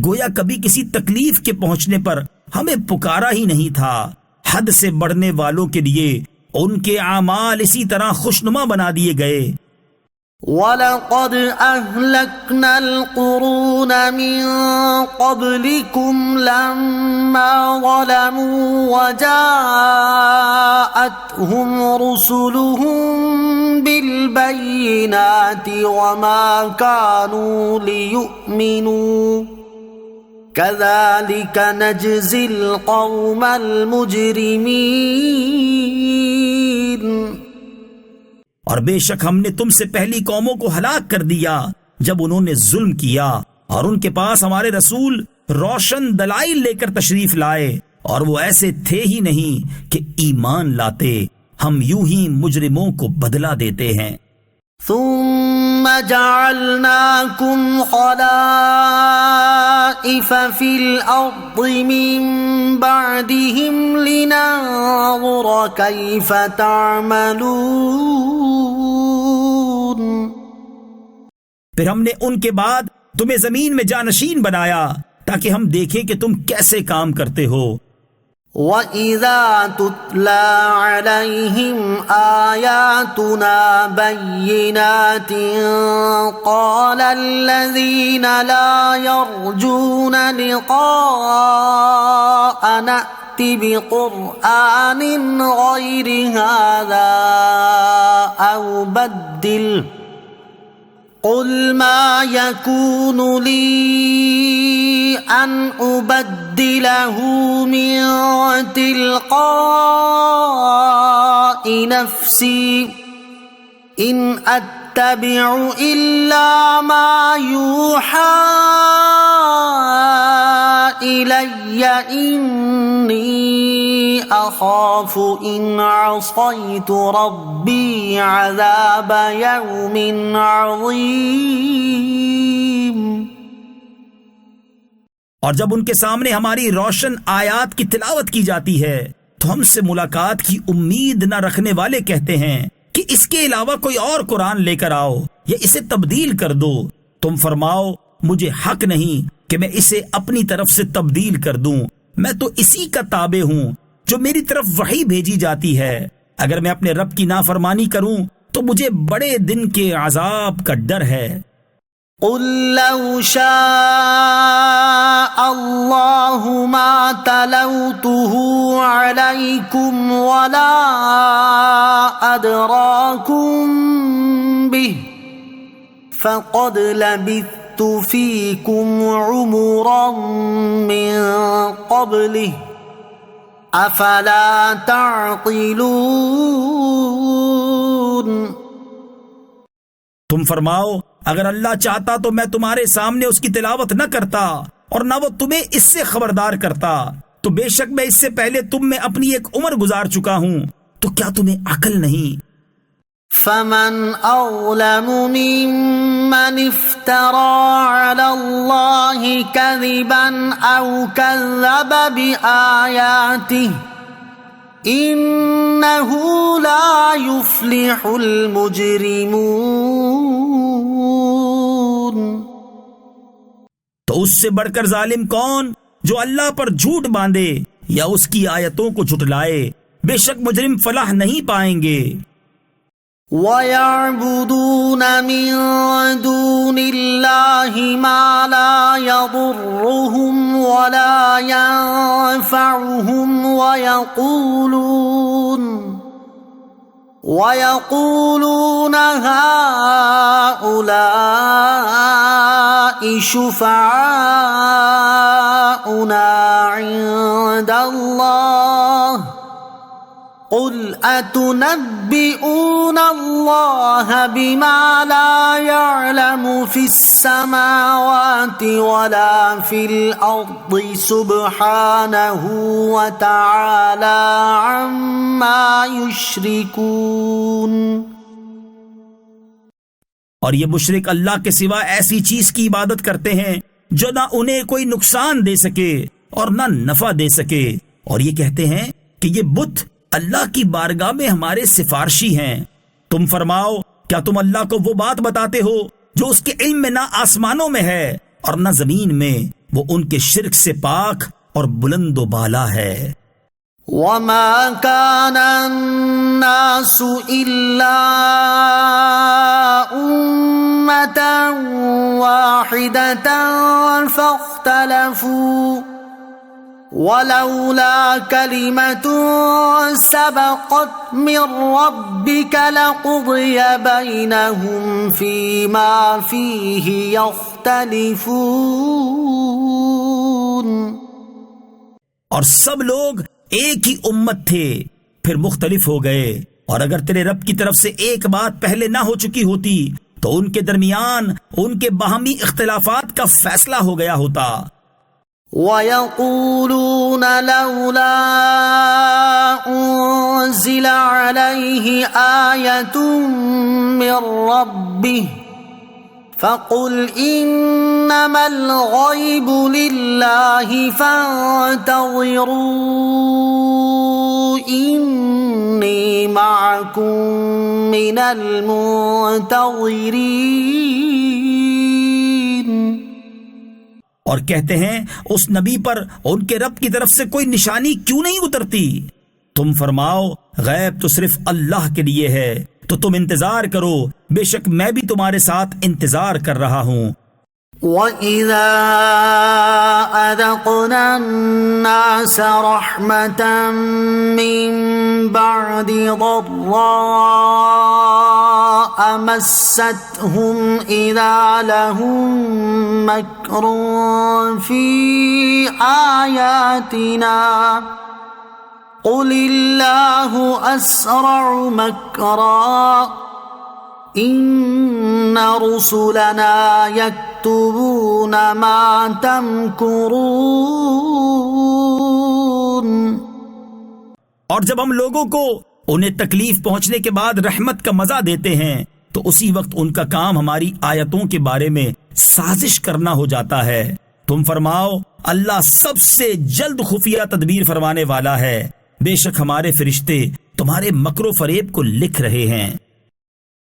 گویا کبھی کسی تکلیف کے پہنچنے پر ہمیں پکارا ہی نہیں تھا. حد سے بڑھنے والوں کے لیے ان کے اعمال اسی طرح خوشنما بنا دیے گئے. وَلَقَدْ أَهْلَكْنَا الْقُرُونَ مِنْ قَبْلِكُمْ لَمَّا ظَلَمُوا وَجَاءَتْهُمْ رُسُلُهُم بِالْبَيِّنَاتِ وَمَا كَانُوا لِيُؤْمِنُوا كَذَلِكَ نَجْزِي الْقَوْمَ الْمُجْرِمِينَ. اور بے شک ہم نے تم سے پہلی قوموں کو ہلاک کر دیا جب انہوں نے ظلم کیا اور ان کے پاس ہمارے رسول روشن دلائل لے کر تشریف لائے اور وہ ایسے تھے ہی نہیں کہ ایمان لاتے. ہم یوں ہی مجرموں کو بدلہ دیتے ہیں. ثم جعلناكم خلائف في الأرض من بعدهم لننظر كيف تعملون. پھر ہم نے ان کے بعد تمہیں زمین میں جانشین بنایا تاکہ ہم دیکھیں کہ تم کیسے کام کرتے ہو. وَإِذَا تُتْلَى عَلَيْهِمْ آيَاتُنَا بَيِّنَاتٍ قَالَ الَّذِينَ لَا يَرْجُونَ لِقَاءَنَا ائْتِ بِقُرْآنٍ غَيْرِ هَذَا أَوْ بَدِّلْهُ قُلْ مَا يَكُونُ لِي أَنْ أُبَدِّلَهُ مِنْ تِلْقَاءِ نَفْسِي إِنْ أَتَّبِعُ إِلَّا مَا يُوحَى إِلَيَّ إِنِّي أَخَافُ إِنْ عَصَيْتُ رَبِّي عَذَابَ يَوْمٍ عَظِيمٍ. اور جب ان کے سامنے ہماری روشن آیات کی تلاوت کی جاتی ہے تو ہم سے ملاقات کی امید نہ رکھنے والے کہتے ہیں کہ اس کے علاوہ کوئی اور قرآن لے کر آؤ یا اسے تبدیل کر دو. تم فرماؤ مجھے حق نہیں کہ میں اسے اپنی طرف سے تبدیل کر دوں. میں تو اسی کا تابع ہوں جو میری طرف وحی بھیجی جاتی ہے. اگر میں اپنے رب کی نافرمانی کروں تو مجھے بڑے دن کے عذاب کا ڈر ہے. قُلْ لَوْ شَاءَ اللَّهُ مَا تَلَوْتُهُ عَلَيْكُمْ وَلَا أَدْرَاكُمْ بِهِ فَقَدْ لَبِثْتُ فِيكُمْ عُمُرًا مِّن قَبْلِهِ أَفَلَا تَعْقِلُونَ. تم فرماؤ اگر اللہ چاہتا تو میں تمہارے سامنے اس کی تلاوت نہ کرتا اور نہ وہ تمہیں اس سے خبردار کرتا. تو بے شک میں اس سے پہلے تم میں اپنی ایک عمر گزار چکا ہوں. تو کیا تمہیں عقل نہیں؟ فَمَنْ أَظْلَمُ مِمَّنِ افْتَرَى عَلَى اللَّهِ كَذِبًا أَوْ كَذَّبَ بِآيَاتِهِ إِنَّهُ لَا يُفْلِحُ الْمُجْرِمُونَ. تو اس سے بڑھ کر ظالم کون جو اللہ پر جھوٹ باندھے یا اس کی آیتوں کو جھٹلائے؟ بے شک مجرم فلاح نہیں پائیں گے۔ وَيَعْبُدُونَ مِن دُونِ اللَّهِ مَا لَا يَضُرُّهُمْ وَلَا يَنفَعُهُمْ وَيَقُولُونَ هَؤُلَاءِ شُفَعَاؤُنَا عِندَ اللَّهِ قُلْ أَتُنَبِّئُونَ اللَّهَ بِمَا لَا يَعْلَمُ فِي السَّمَاوَاتِ وَلَا فِي الْأَرْضِ سُبْحَانَهُ وَتَعَالَى عَمَّا يُشْرِكُونَ۔ اور یہ مشرک اللہ کے سوا ایسی چیز کی عبادت کرتے ہیں جو نہ انہیں کوئی نقصان دے سکے اور نہ نفع دے سکے، اور یہ کہتے ہیں کہ یہ بت اللہ کی بارگاہ میں ہمارے سفارشی ہیں۔ تم فرماؤ، کیا تم اللہ کو وہ بات بتاتے ہو جو اس کے علم میں نہ آسمانوں میں ہے اور نہ زمین میں؟ وہ ان کے شرک سے پاک اور بلند و بالا ہے۔ وَمَا كَانَ النَّاسُ إِلَّا أُمَّةً وَاحِدَةً فَاخْتَلَفُوا وَلَوْلَا كَلِمَةٌ سَبَقَتْ مِنْ رَبِّكَ لَقُضِيَ بَيْنَهُمْ فِيمَا فِيهِ يَخْتَلِفُونَ۔ اور سب لوگ ایک ہی امت تھے، پھر مختلف ہو گئے، اور اگر تیرے رب کی طرف سے ایک بات پہلے نہ ہو چکی ہوتی تو ان کے درمیان ان کے باہمی اختلافات کا فیصلہ ہو گیا ہوتا۔ وَيَقُولُونَ لَوْلَا أُنزِلَ عَلَيْهِ آيَةٌ مِّن رَّبِّهِ فَقُلْ إِنَّمَا الْغَيْبُ لِلَّهِ فَانتَظِرُوا إِنِّي مَعَكُم مِّنَ الْمُنتَظِرِينَ۔ اور کہتے ہیں اس نبی پر ان کے رب کی طرف سے کوئی نشانی کیوں نہیں اترتی؟ تم فرماؤ، غیب تو صرف اللہ کے لیے ہے، تو تم انتظار کرو، بے شک میں بھی تمہارے ساتھ انتظار کر رہا ہوں۔ وَإِذَا أَذَقْنَا النَّاسَ رَحْمَةً مِّن بَعْدِ ضَرَّاءَ مَسَّتْهُمْ إِذَا لَهُم مَّكْرٌ فِي آيَاتِنَا قُلِ اللَّهُ أَسْرَعُ مَكْرًا إِنَّ رُسُلَنَا يَكْتُبُونَ مَا تَمْكُرُونَ۔ اور جب ہم لوگوں کو انہیں تکلیف پہنچنے کے بعد رحمت کا مزہ دیتے ہیں تو اسی وقت ان کا کام ہماری آیتوں کے بارے میں سازش کرنا ہو جاتا ہے۔ تم فرماؤ، اللہ سب سے جلد خفیہ تدبیر فرمانے والا ہے، بے شک ہمارے فرشتے تمہارے مکر و فریب کو لکھ رہے ہیں۔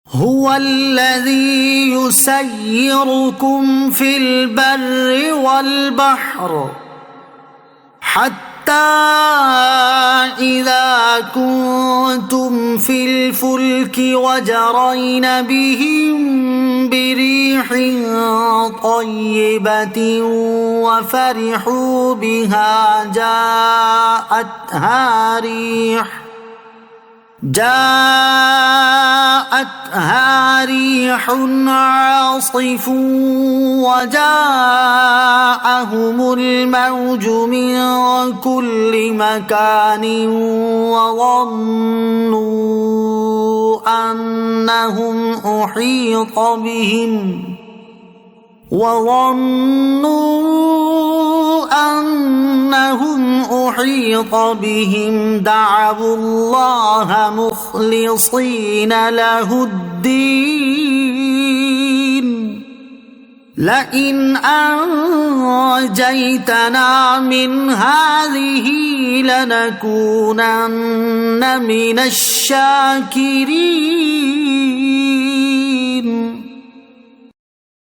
هو الذي يسيركم في البر والبحر حتى إذا كنتم في الفلك وجرين بهم بريح طيبة وفرحوا بها جاءتها ريح عاصف وجاءهم الموج من كل مكان وظنوا أنهم أحيط بهم دعوا الله مخلصين له الدين لئن أنجيتنا من هذه لنكونن من الشاكرين۔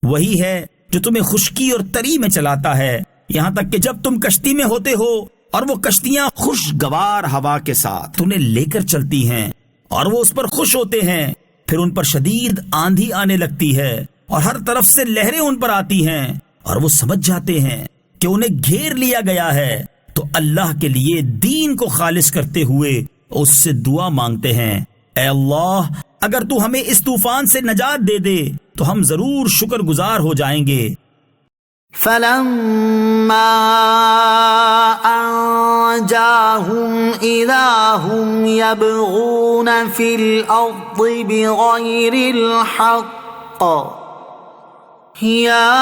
وہی ہے جو تمہیں خشکی اور تری میں چلاتا ہے، یہاں تک کہ جب تم کشتی میں ہوتے ہو اور وہ کشتیاں خوشگوار ہوا کے ساتھ تمہیں لے کر چلتی ہیں اور وہ اس پر خوش ہوتے ہیں، پھر ان پر شدید آندھی آنے لگتی ہے اور ہر طرف سے لہریں ان پر آتی ہیں اور وہ سمجھ جاتے ہیں کہ انہیں گھیر لیا گیا ہے، تو اللہ کے لیے دین کو خالص کرتے ہوئے اس سے دعا مانگتے ہیں، اے اللہ اگر تو ہمیں اس طوفان سے نجات دے دے تو ہم ضرور شکر گزار ہو جائیں گے۔ فَلَمَّا أَنْجَاهُمْ إِذَا هُمْ يَبْغُونَ فِي الْأَرْضِ بِغَيْرِ الْحَقِّ يَا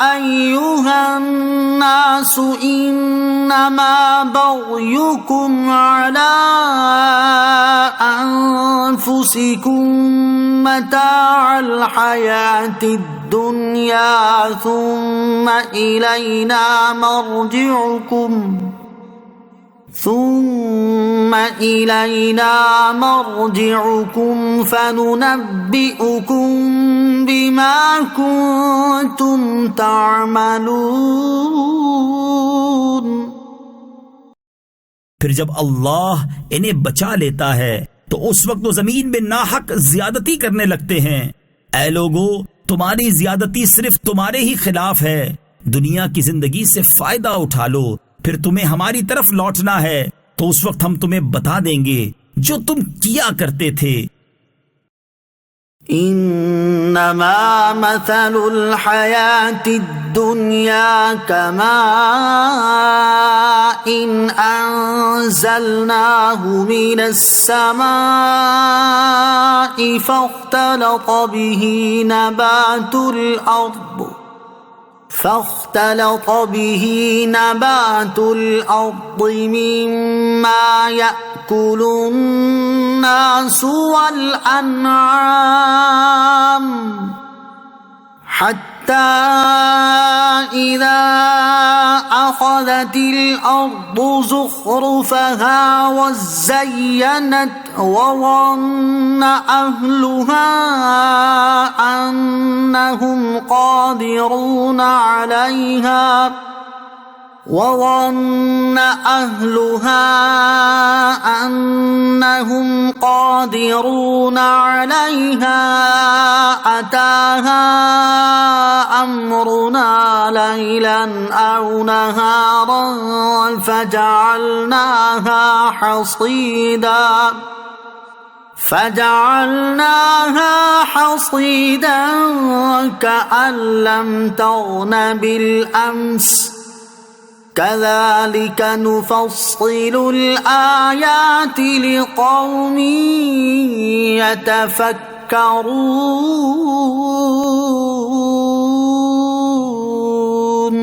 أَيُّهَا النَّاسُ إِنَّمَا بَغْيُكُمْ عَلَىٰ أَنفُسِكُم مَّتَاعَ الْحَيَاةِ الدُّنْيَا ثُمَّ إِلَيْنَا مَرْجِعُكُمْ فَنُنَبِّئُكُم بِمَا كُنتُمْ تَعْمَلُونَ۔ پھر جب اللہ انہیں بچا لیتا ہے تو اس وقت وہ زمین میں ناحق زیادتی کرنے لگتے ہیں۔ اے لوگو، تمہاری زیادتی صرف تمہارے ہی خلاف ہے، دنیا کی زندگی سے فائدہ اٹھا لو، پھر تمہیں ہماری طرف لوٹنا ہے تو اس وقت ہم تمہیں بتا دیں گے جو تم کیا کرتے تھے۔ انما مثل الحیاة الدنیا كماء انزلناه من السماء فاختلط به نبات الأرض مما يأكل الناس والأنعام حتى إذا أخذت الأرض زخرفها وزينت وظن أهلها أنهم قادرون عليها أتاها أمرنا ليلا أو نهارا فجعلناها حصيدا كأن لم تغن بالأمس كذلك نفصل الآيات لقوم يتفكرون۔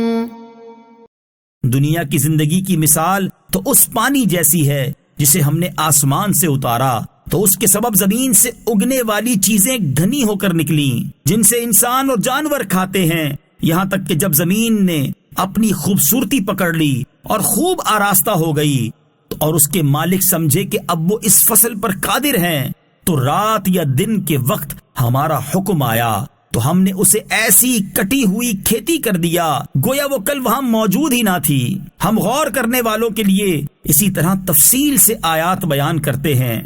دنیا کی زندگی کی مثال تو اس پانی جیسی ہے جسے ہم نے آسمان سے اتارا تو اس کے سبب زمین سے اگنے والی چیزیں گھنی ہو کر نکلیں جن سے انسان اور جانور کھاتے ہیں، یہاں تک کہ جب زمین نے اپنی خوبصورتی پکڑ لی اور خوب آراستہ ہو گئی اور اس کے مالک سمجھے کہ اب وہ اس فصل پر قادر ہیں تو رات یا دن کے وقت ہمارا حکم آیا تو ہم نے اسے ایسی کٹی ہوئی کھیتی کر دیا گویا وہ کل وہاں موجود ہی نہ تھی۔ ہم غور کرنے والوں کے لیے اسی طرح تفصیل سے آیات بیان کرتے ہیں۔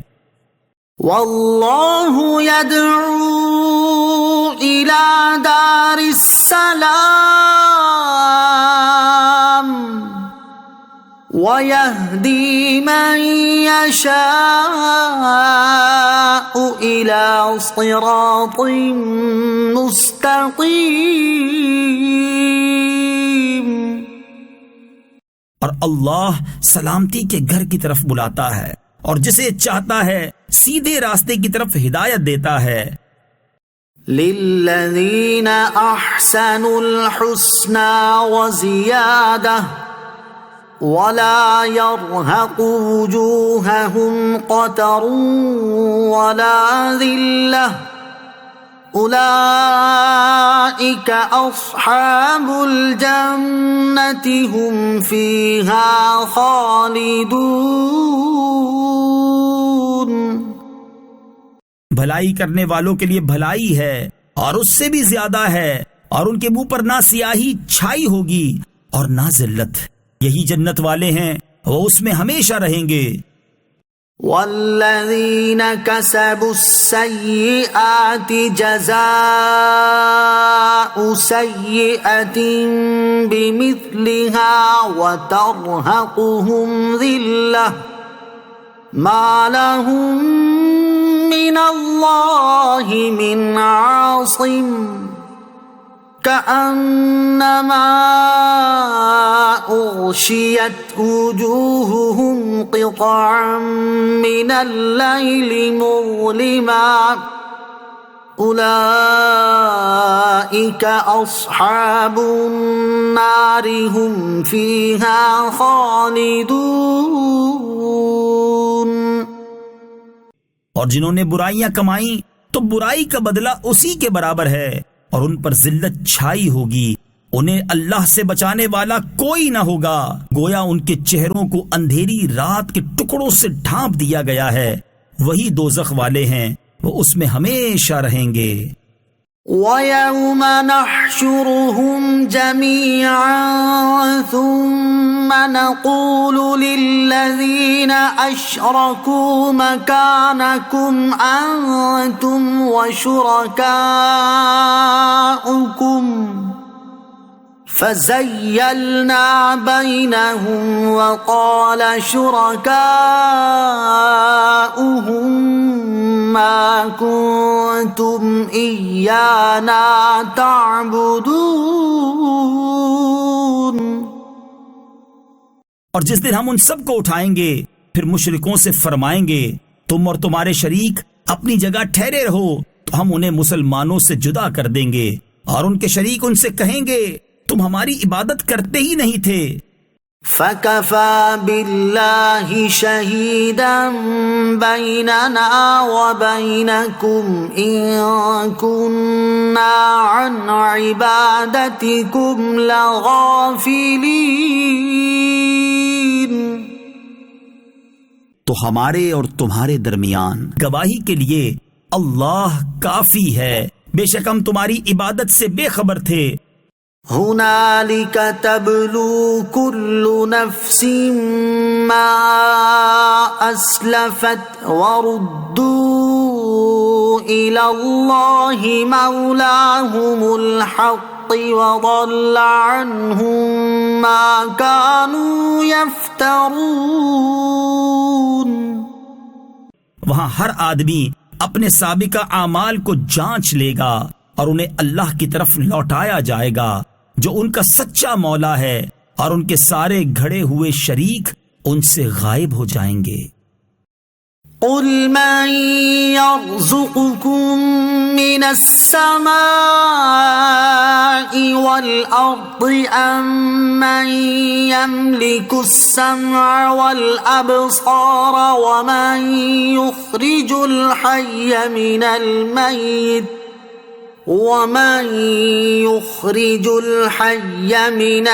واللہ يدعو إلى دار السلام ويهدي من يشاء إلى صراط مستقيم۔ اور اللہ سلامتی کے گھر کی طرف بلاتا ہے اور جسے چاہتا ہے سیدھے راستے کی طرف ہدایت دیتا ہے۔ للذین احسنوا الحسنى وزیادہ ولا يرهق وجوههم قتر ولا ذلة أولئك أصحاب الجنة هم فيها خالدون۔ بھلائی کرنے والوں کے لیے بھلائی ہے اور اس سے بھی زیادہ ہے، اور ان کے منہ پر نہ سیاہی چھائی ہوگی اور نہ ذلت. یہی جنت والے ہیں، وہ اس میں ہمیشہ رہیں گے. والذین کسبوا السیئات جزاء سیئۃ بمثلها وترهقهم ذلة ما لهم من اللہ من عاصم كأنما أغشيت وجوههم قطعا من الليل مظلما أولئك أصحاب النار هم فيها خالدون. اور جنہوں نے برائیاں کمائیں تو برائی کا بدلہ اسی کے برابر ہے، اور ان پر ذلت چھائی ہوگی. انہیں اللہ سے بچانے والا کوئی نہ ہوگا، گویا ان کے چہروں کو اندھیری رات کے ٹکڑوں سے ڈھانپ دیا گیا ہے. وہی دوزخ والے ہیں، وہ اس میں ہمیشہ رہیں گے. وَيَوْمَ نَحْشُرُهُمْ جَمِيعًا ثُمَّ نَقُولُ لِلَّذِينَ أَشْرَكُوا مَكَانَكُمْ أَنْتُمْ وَشُرَكَاؤُكُمْ فَزَيَّلْنَا بَيْنَهُمْ وَقَالَ شُرَكَاؤُهُمْ مَا كُنْتُمْ إِيَّانَا تَعْبُدُونَ. اور جس دن ہم ان سب کو اٹھائیں گے، پھر مشرکوں سے فرمائیں گے تم اور تمہارے شریک اپنی جگہ ٹھہرے رہو، تو ہم انہیں مسلمانوں سے جدا کر دیں گے. اور ان کے شریک ان سے کہیں گے تم ہماری عبادت کرتے ہی نہیں تھے. فَكَفَى بِاللَّهِ شَهِيدًا بَيْنَنَا وَبَيْنَكُمْ إِن كُنَّا عَنْ عِبَادَتِكُمْ لَغَافِلِينَ. تو ہمارے اور تمہارے درمیان گواہی کے لیے اللہ کافی ہے، بے شک ہم تمہاری عبادت سے بے خبر تھے. هنالك تبلو كل نفس ما أسلفت وردوا إلى الله مولاهم الحق وضل عنهم ما كانوا يفترون. وہاں ہر آدمی اپنے سابقہ اعمال کو جانچ لے گا اور انہیں اللہ کی طرف لوٹایا جائے گا جو ان کا سچا مولا ہے، اور ان کے سارے گھڑے ہوئے شریک ان سے غائب ہو جائیں گے. قل من يرزقكم من السماء والأرض أم يملك السمع والأبصار ومن يخرج الحي من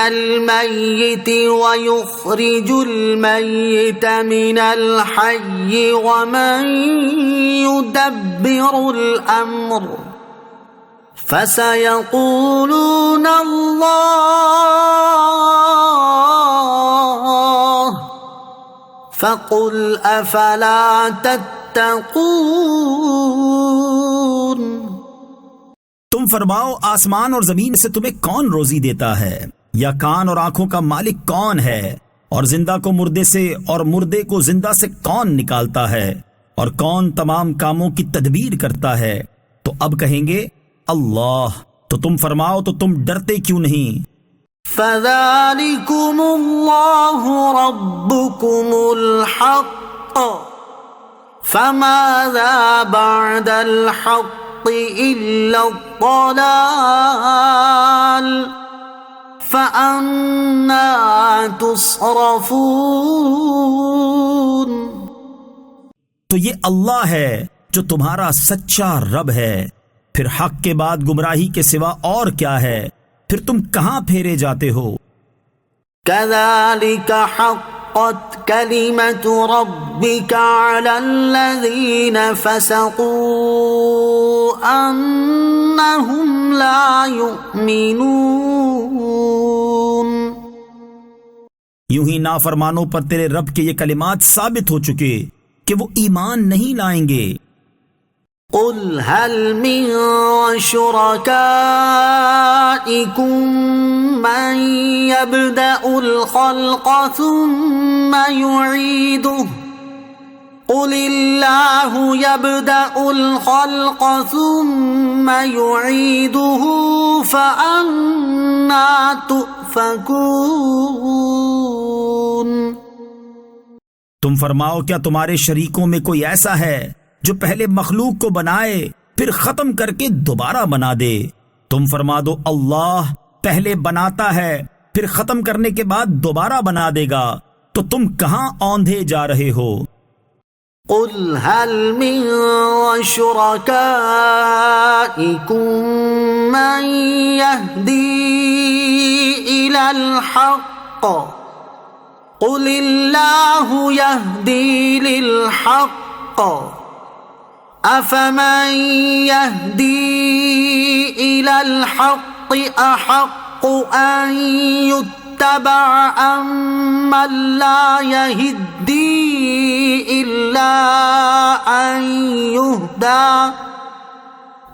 الميت ويخرج الميت من الحي ومن يدبر الأمر فسيقولون الله فقل أفلا تتقون. تم فرماؤ آسمان اور زمین سے تمہیں کون روزی دیتا ہے، یا کان اور آنکھوں کا مالک کون ہے، اور زندہ کو مردے سے اور مردے کو زندہ سے کون نکالتا ہے، اور کون تمام کاموں کی تدبیر کرتا ہے؟ تو اب کہیں گے اللہ. تو تم فرماؤ تو تم ڈرتے کیوں نہیں؟ فَذَلِكُمُ اللَّهُ رَبُّكُمُ الْحَقُّ فَمَاذَا بَعْدَ الْحَقِّ إِلَّا الضَّلَالُ فَأَنَّى تُصْرَفُونَ. تو یہ اللہ ہے جو تمہارا سچا رب ہے، پھر حق کے بعد گمراہی کے سوا اور کیا ہے؟ پھر تم کہاں پھیرے جاتے ہو؟ كَذَلِكَ حَقَّتْ كَلِمَةُ رَبِّكَ عَلَى الَّذِينَ فَسَقُوا أَنَّهُمْ أنهم لا يؤمنون. یوں ہی نافرمانوں پر تیرے رب کے یہ کلمات ثابت ہو چکے کہ وہ ایمان نہیں لائیں گے. قل هل من شركائكم من يبدأ الخلق ثم يعيده قل الله يبدأ الخلق ثم يعيده فأنى تؤفكون. تم فرماؤ کیا تمہارے شریکوں میں کوئی ایسا ہے جو پہلے مخلوق کو بنائے پھر ختم کر کے دوبارہ بنا دے؟ تم فرما دو اللہ پہلے بناتا ہے پھر ختم کرنے کے بعد دوبارہ بنا دے گا، تو تم کہاں اوندھے جا رہے ہو؟ قل هل من شركائكم من يهدي إلى الحق قل الله يهدي للحق أفمن يهدي إلى الحق أحق أن يتبع أمن لا يهدي إلا أن يهدى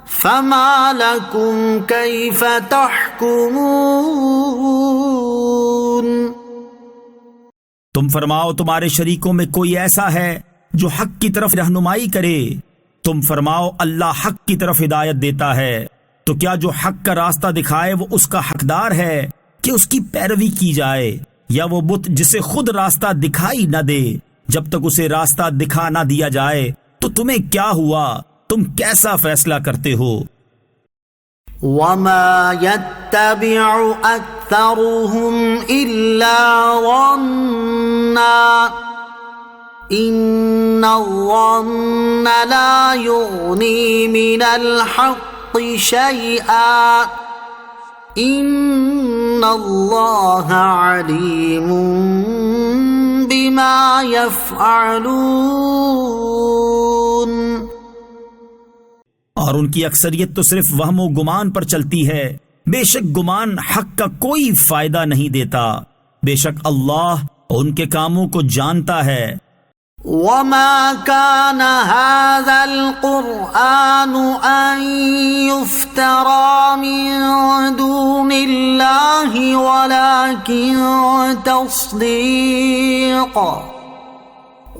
فما لكم كيف تحكمون. تم فرماؤ تمہارے شریکوں میں کوئی ایسا ہے جو حق کی طرف رہنمائی کرے؟ تم فرماؤ اللہ حق کی طرف ہدایت دیتا ہے، تو کیا جو حق کا راستہ دکھائے وہ اس کا حقدار ہے کہ اس کی پیروی کی جائے، یا وہ بت جسے خود راستہ دکھائی نہ دے؟ جب تک اسے راستہ دکھا نہ دیا جائے تو تمہیں کیا ہوا؟ تم کیسا فیصلہ کرتے ہو؟ وما يتبع أكثرهم إلا ظنا إن الظن لا يغني من الحق شيئا إن الله عليم بما يفعلون. اور ان کی اکثریت تو صرف وہم و گمان پر چلتی ہے، بے شک گمان حق کا کوئی فائدہ نہیں دیتا، بے شک اللہ ان کے کاموں کو جانتا ہے. وما كان هذا القرآن أن يفترى من دون الله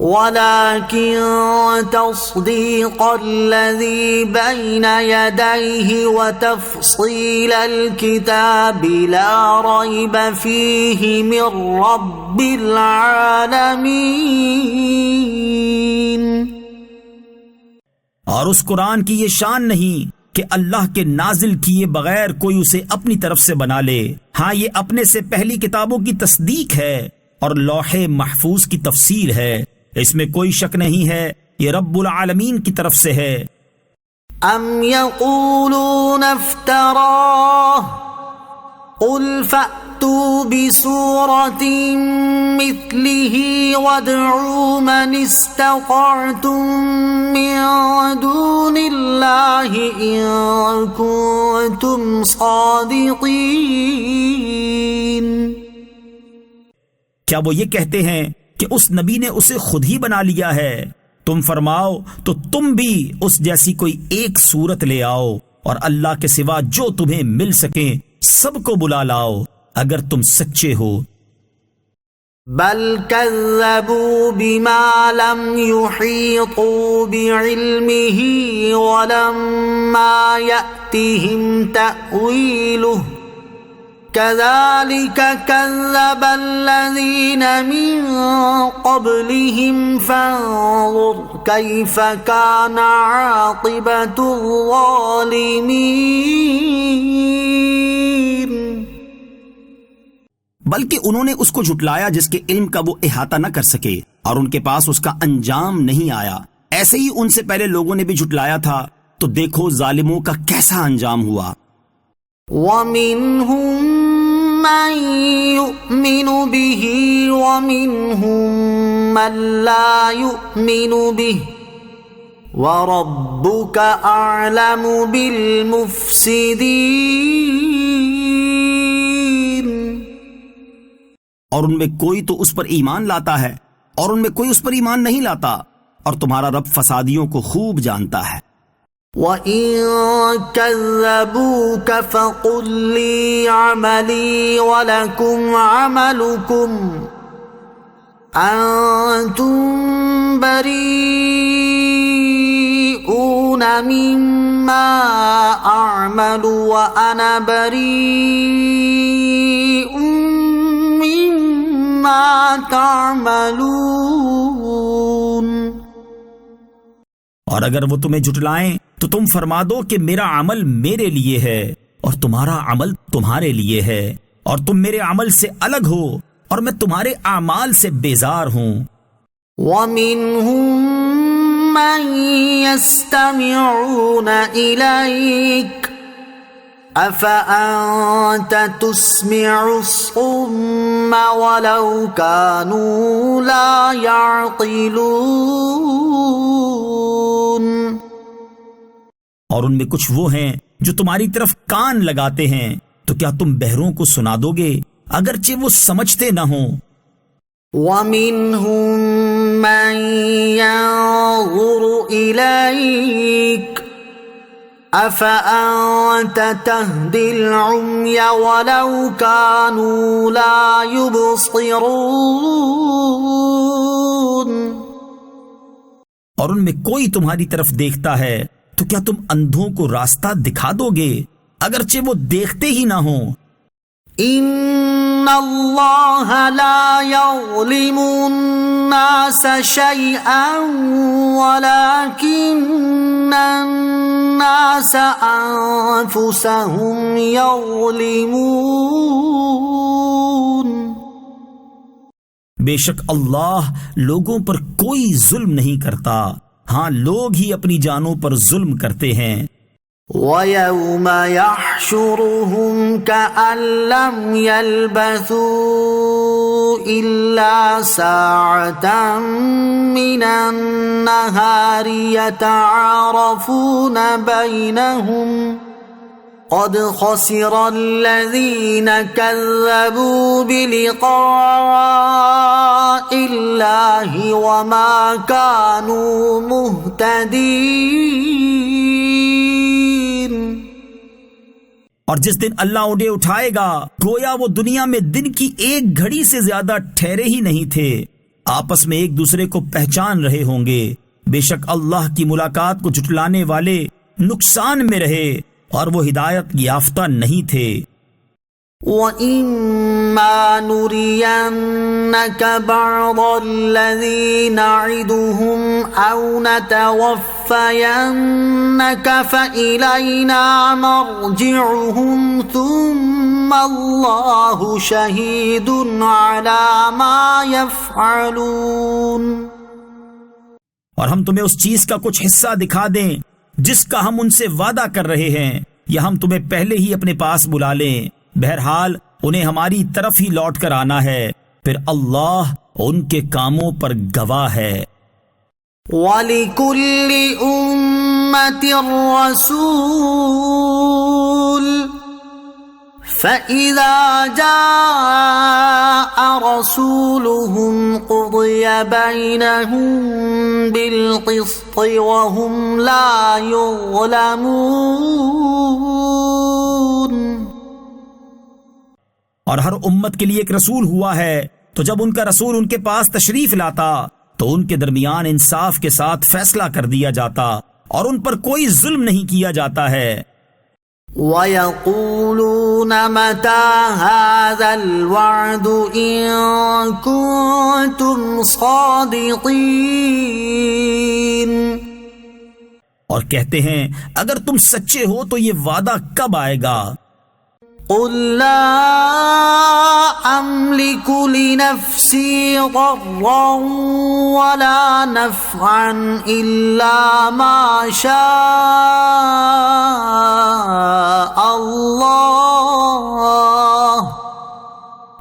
ولكن تصديق الذي بين يديه وتفصيل الكتاب لا ريب فيه من رب العالمين. اور اس قرآن کی یہ شان نہیں کہ اللہ کے نازل کیے بغیر کوئی اسے اپنی طرف سے بنا لے. ہاں یہ اپنے سے پہلی کتابوں کی تصدیق ہے اور لوح محفوظ کی تفسیر ہے، اس میں کوئی شک نہیں ہے یہ رب العالمین کی طرف سے ہے. ام یقولون افتراه قل فأتوا بسورة مثله وادعوا من استطعتم من دون الله إن كنتم صادقين. کیا وہ یہ کہتے ہیں کہ اس نبی نے اسے خود ہی بنا لیا ہے؟ تم فرماؤ تو تم بھی اس جیسی کوئی ایک صورت لے آؤ، اور اللہ کے سوا جو تمہیں مل سکے سب کو بلا لاؤ اگر تم سچے ہو. بل كذبوا بما لم يحيطوا بعلمه ولما يأتهم تأويله كذلك كذب الذين من قبلهم فانظر كيف كان عاقبة الظالمين. بلکہ انہوں نے اس کو جھٹلایا جس کے علم کا وہ احاطہ نہ کر سکے، اور ان کے پاس اس کا انجام نہیں آیا. ایسے ہی ان سے پہلے لوگوں نے بھی جھٹلایا تھا، تو دیکھو ظالموں کا کیسا انجام ہوا. وَمِنْهُمْ مَنْ يُؤْمِنُ بِهِ وَمِنْهُمْ مَنْ لَا يُؤْمِنُ بِهِ وَرَبُّكَ أَعْلَمُ بِالْمُفْسِدِينَ. اور ان میں کوئی تو اس پر ایمان لاتا ہے اور ان میں کوئی اس پر ایمان نہیں لاتا، اور تمہارا رب فسادیوں کو خوب جانتا ہے. وَإِن كَذَّبُوكَ فَقُل لِّي عَمَلِي وَلَكُمْ عَمَلُكُمْ أَنتُم بَرِيئُونَ مِمَّا أَعْمَلُ وَأَنَا بَرِيءٌ مِّمَّا تَعْمَلُونَ. اور اگر وہ تمہیں جھٹلائیں تو تم فرما دو کہ میرا عمل میرے لیے ہے اور تمہارا عمل تمہارے لیے ہے، اور تم میرے عمل سے الگ ہو اور میں تمہارے اعمال سے بیزار ہوں. وَمِنْهُمْ مَنْ يَسْتَمِعُونَ إِلَيْكَ أَفَأَنْتَ تُسْمِعُ الصُّمَّ وَلَوْ كَانُوا لَا يَعْقِلُونَ. اور ان میں کچھ وہ ہیں جو تمہاری طرف کان لگاتے ہیں، تو کیا تم بہروں کو سنا دو گے اگرچہ وہ سمجھتے نہ ہوں. وَمِنْهُمْ مَنْ يَنظُرُ إِلَيْكَ أَفَأَنْتَ تَهْدِي الْعُمْيَ وَلَوْ كَانُوا لَا يُبْصِرُونَ. اور ان میں کوئی تمہاری طرف دیکھتا ہے تو کیا تم اندھوں کو راستہ دکھا دو گے اگرچہ وہ دیکھتے ہی نہ ہوں. إِنَّ اللَّهَ لَا يَظْلِمُ النَّاسَ شَيْئًا وَلَكِنَّ النَّاسَ أَنفُسَهُمْ يَظْلِمُونَ. بے شک اللہ لوگوں پر کوئی ظلم نہیں کرتا، ہاں لوگ ہی اپنی جانوں پر ظلم کرتے ہیں. وَيَوْمَ يَحْشُرُهُمْ كَأَن لَّمْ يَلْبَثُوا إِلَّا سَاعَةً مِّنَ النَّهَارِ يَتَعَارَفُونَ بَيْنَهُمْ قَدْ خَسِرَ الَّذِينَ كَذَّبُوا بِلِقَاءِ اللَّهِ وَمَا كَانُوا مُهْتَدِينَ. اور جس دن اللہ انہیں اٹھائے گا گویا وہ دنیا میں دن کی ایک گھڑی سے زیادہ ٹھہرے ہی نہیں تھے، آپس میں ایک دوسرے کو پہچان رہے ہوں گے. بے شک اللہ کی ملاقات کو جھٹلانے والے نقصان میں رہے اور وہ ہدایت یافتہ نہیں تھے. وَإِمَّا نُرِيَنَّكَ بَعْضَ الَّذِي نَعِدُهُمْ أَوْ نَتَوَفَّيَنَّكَ فَإِلَيْنَا مَرْجِعُهُمْ ثُمَّ اللَّهُ شَهِيدٌ عَلَى مَا يَفْعَلُونَ. اور ہم تمہیں اس چیز کا کچھ حصہ دکھا دیں جس کا ہم ان سے وعدہ کر رہے ہیں، یا ہم تمہیں پہلے ہی اپنے پاس بلا لیں، بہرحال انہیں ہماری طرف ہی لوٹ کر آنا ہے، پھر اللہ ان کے کاموں پر گواہ ہے. وَلِكُلِّ أُمَّةٍ رَّسُولٌ فَإِذَا جَاءَ رَسُولُهُمْ قُضِيَ بَيْنَهُم بِالْقِسْطِ وَهُمْ لَا يُظْلَمُونَ. اور ہر امت کے لیے ایک رسول ہوا ہے، تو جب ان کا رسول ان کے پاس تشریف لاتا تو ان کے درمیان انصاف کے ساتھ فیصلہ کر دیا جاتا اور ان پر کوئی ظلم نہیں کیا جاتا ہے. وَيَقُولُونَ مَتَى هَذَا الْوَعْدُ إِن كُنتُمْ صَادِقِينَ. اور کہتے ہیں اگر تم سچے ہو تو یہ وعدہ کب آئے گا؟ قُل لَّا أَمْلِكُ لِنَفْسِي ضَرًّا وَلَا نَفْعًا إِلَّا مَا شَاءَ اللَّهُ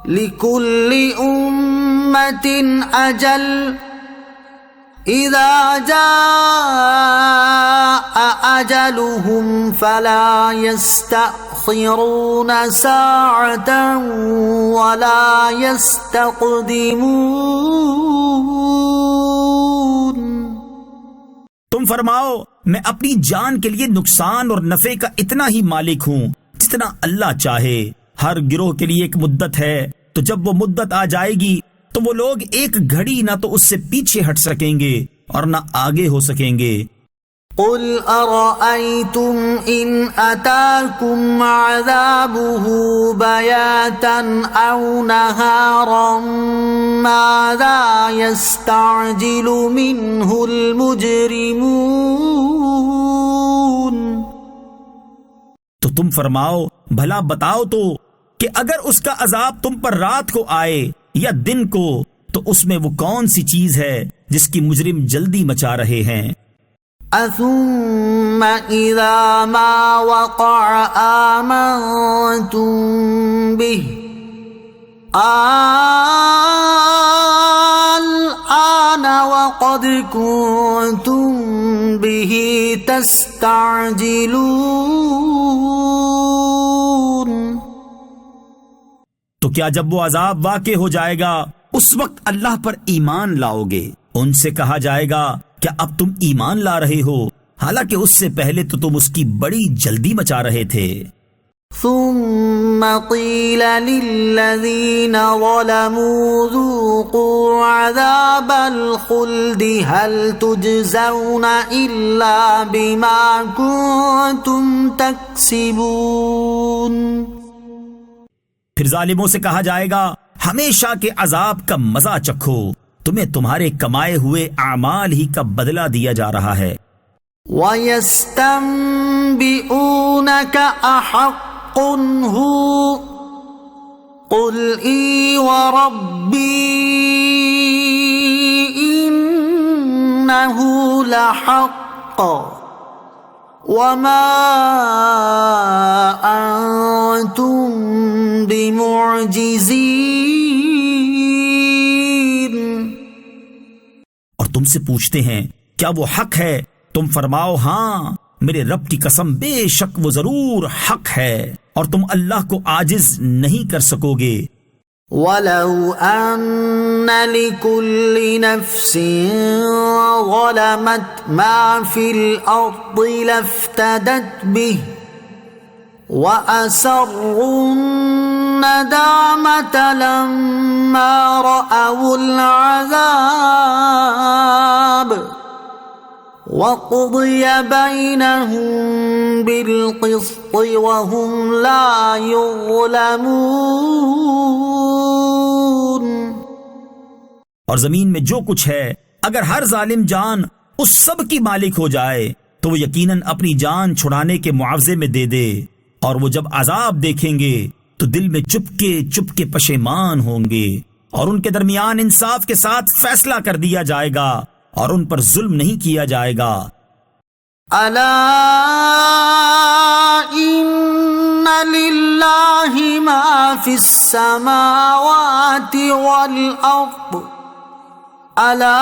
لِكُلِّ أُمَّةٍ أَجَلٌ إذا جاء أجلهم فلا يستأخرون ساعة ولا يستقدمون۔ تم فرماؤ میں اپنی جان کے لیے نقصان اور نفع کا اتنا ہی مالک ہوں جتنا اللہ چاہے۔ ہر گروہ کے لیے ایک مدت ہے، تو جب وہ مدت آ جائے گی تو وہ لوگ ایک گھڑی نہ تو اس سے پیچھے ہٹ سکیں گے اور نہ آگے ہو سکیں گے۔ قل أرأيتم إن أتاكم عذابه بياتا أو نهارا ماذا يستعجل منه المجرمون۔ تو تم فرماؤ بھلا بتاؤ تو کہ اگر اس کا عذاب تم پر رات کو آئے یا دن کو تو اس میں وہ کون سی چیز ہے جس کی مجرم جلدی مچا رہے ہیں؟ أثم إذا ما وقع آمنتم به الآن وقد كنتم به تستعجلون۔ تو کیا جب وہ عذاب واقع ہو جائے گا اس وقت اللہ پر ایمان لاؤ گے؟ ان سے کہا جائے گا کیا اب تم ایمان لا رہے ہو، حالانکہ اس سے پہلے تو تم اس کی بڑی جلدی مچا رہے تھے۔ ثم قيل للذين ظلموا ذوقوا عذاب الخلد هل تجزون إلا بما كنتم تكسبون۔ پھر ظالموں سے کہا جائے گا ہمیشہ کے عذاب کا مزہ چکھو، تمہیں تمہارے کمائے ہوئے اعمال ہی کا بدلہ دیا جا رہا ہے۔ وَيَسْتَنبِئُونَكَ أَحَقٌّ هُوَ قُلْ إِي وَرَبِّي إِنَّهُ لَحَقٌّ وَمَا أَنْتُمْ بِمُعْجِزِينَ۔ اور تم سے پوچھتے ہیں کیا وہ حق ہے؟ تم فرماؤ ہاں میرے رب کی قسم بے شک وہ ضرور حق ہے، اور تم اللہ کو عاجز نہیں کر سکو گے۔ وَلَوْ أَنَّ لِكُلِّ نَفْسٍ ظَلَمَتْ مَا فِي الْأَرْضِ لَافْتَدَتْ بِهِ وَأَسَرُّوا النَّدَامَةَ لَمَّا رَأَوُا الْعَذَابَ وَقُضِيَ بَيْنَهُم بِالْقِسْطِ وَهُمْ لَا يُظْلَمُونَ۔ اور زمین میں جو کچھ ہے اگر ہر ظالم جان اس سب کی مالک ہو جائے تو وہ یقیناً اپنی جان چھڑانے کے معاوضے میں دے دے، اور وہ جب عذاب دیکھیں گے تو دل میں چپکے پشیمان ہوں گے، اور ان کے درمیان انصاف کے ساتھ فیصلہ کر دیا جائے گا اور ان پر ظلم نہیں کیا جائے گا۔ الا ان للہ ما فی السماوات والارض الا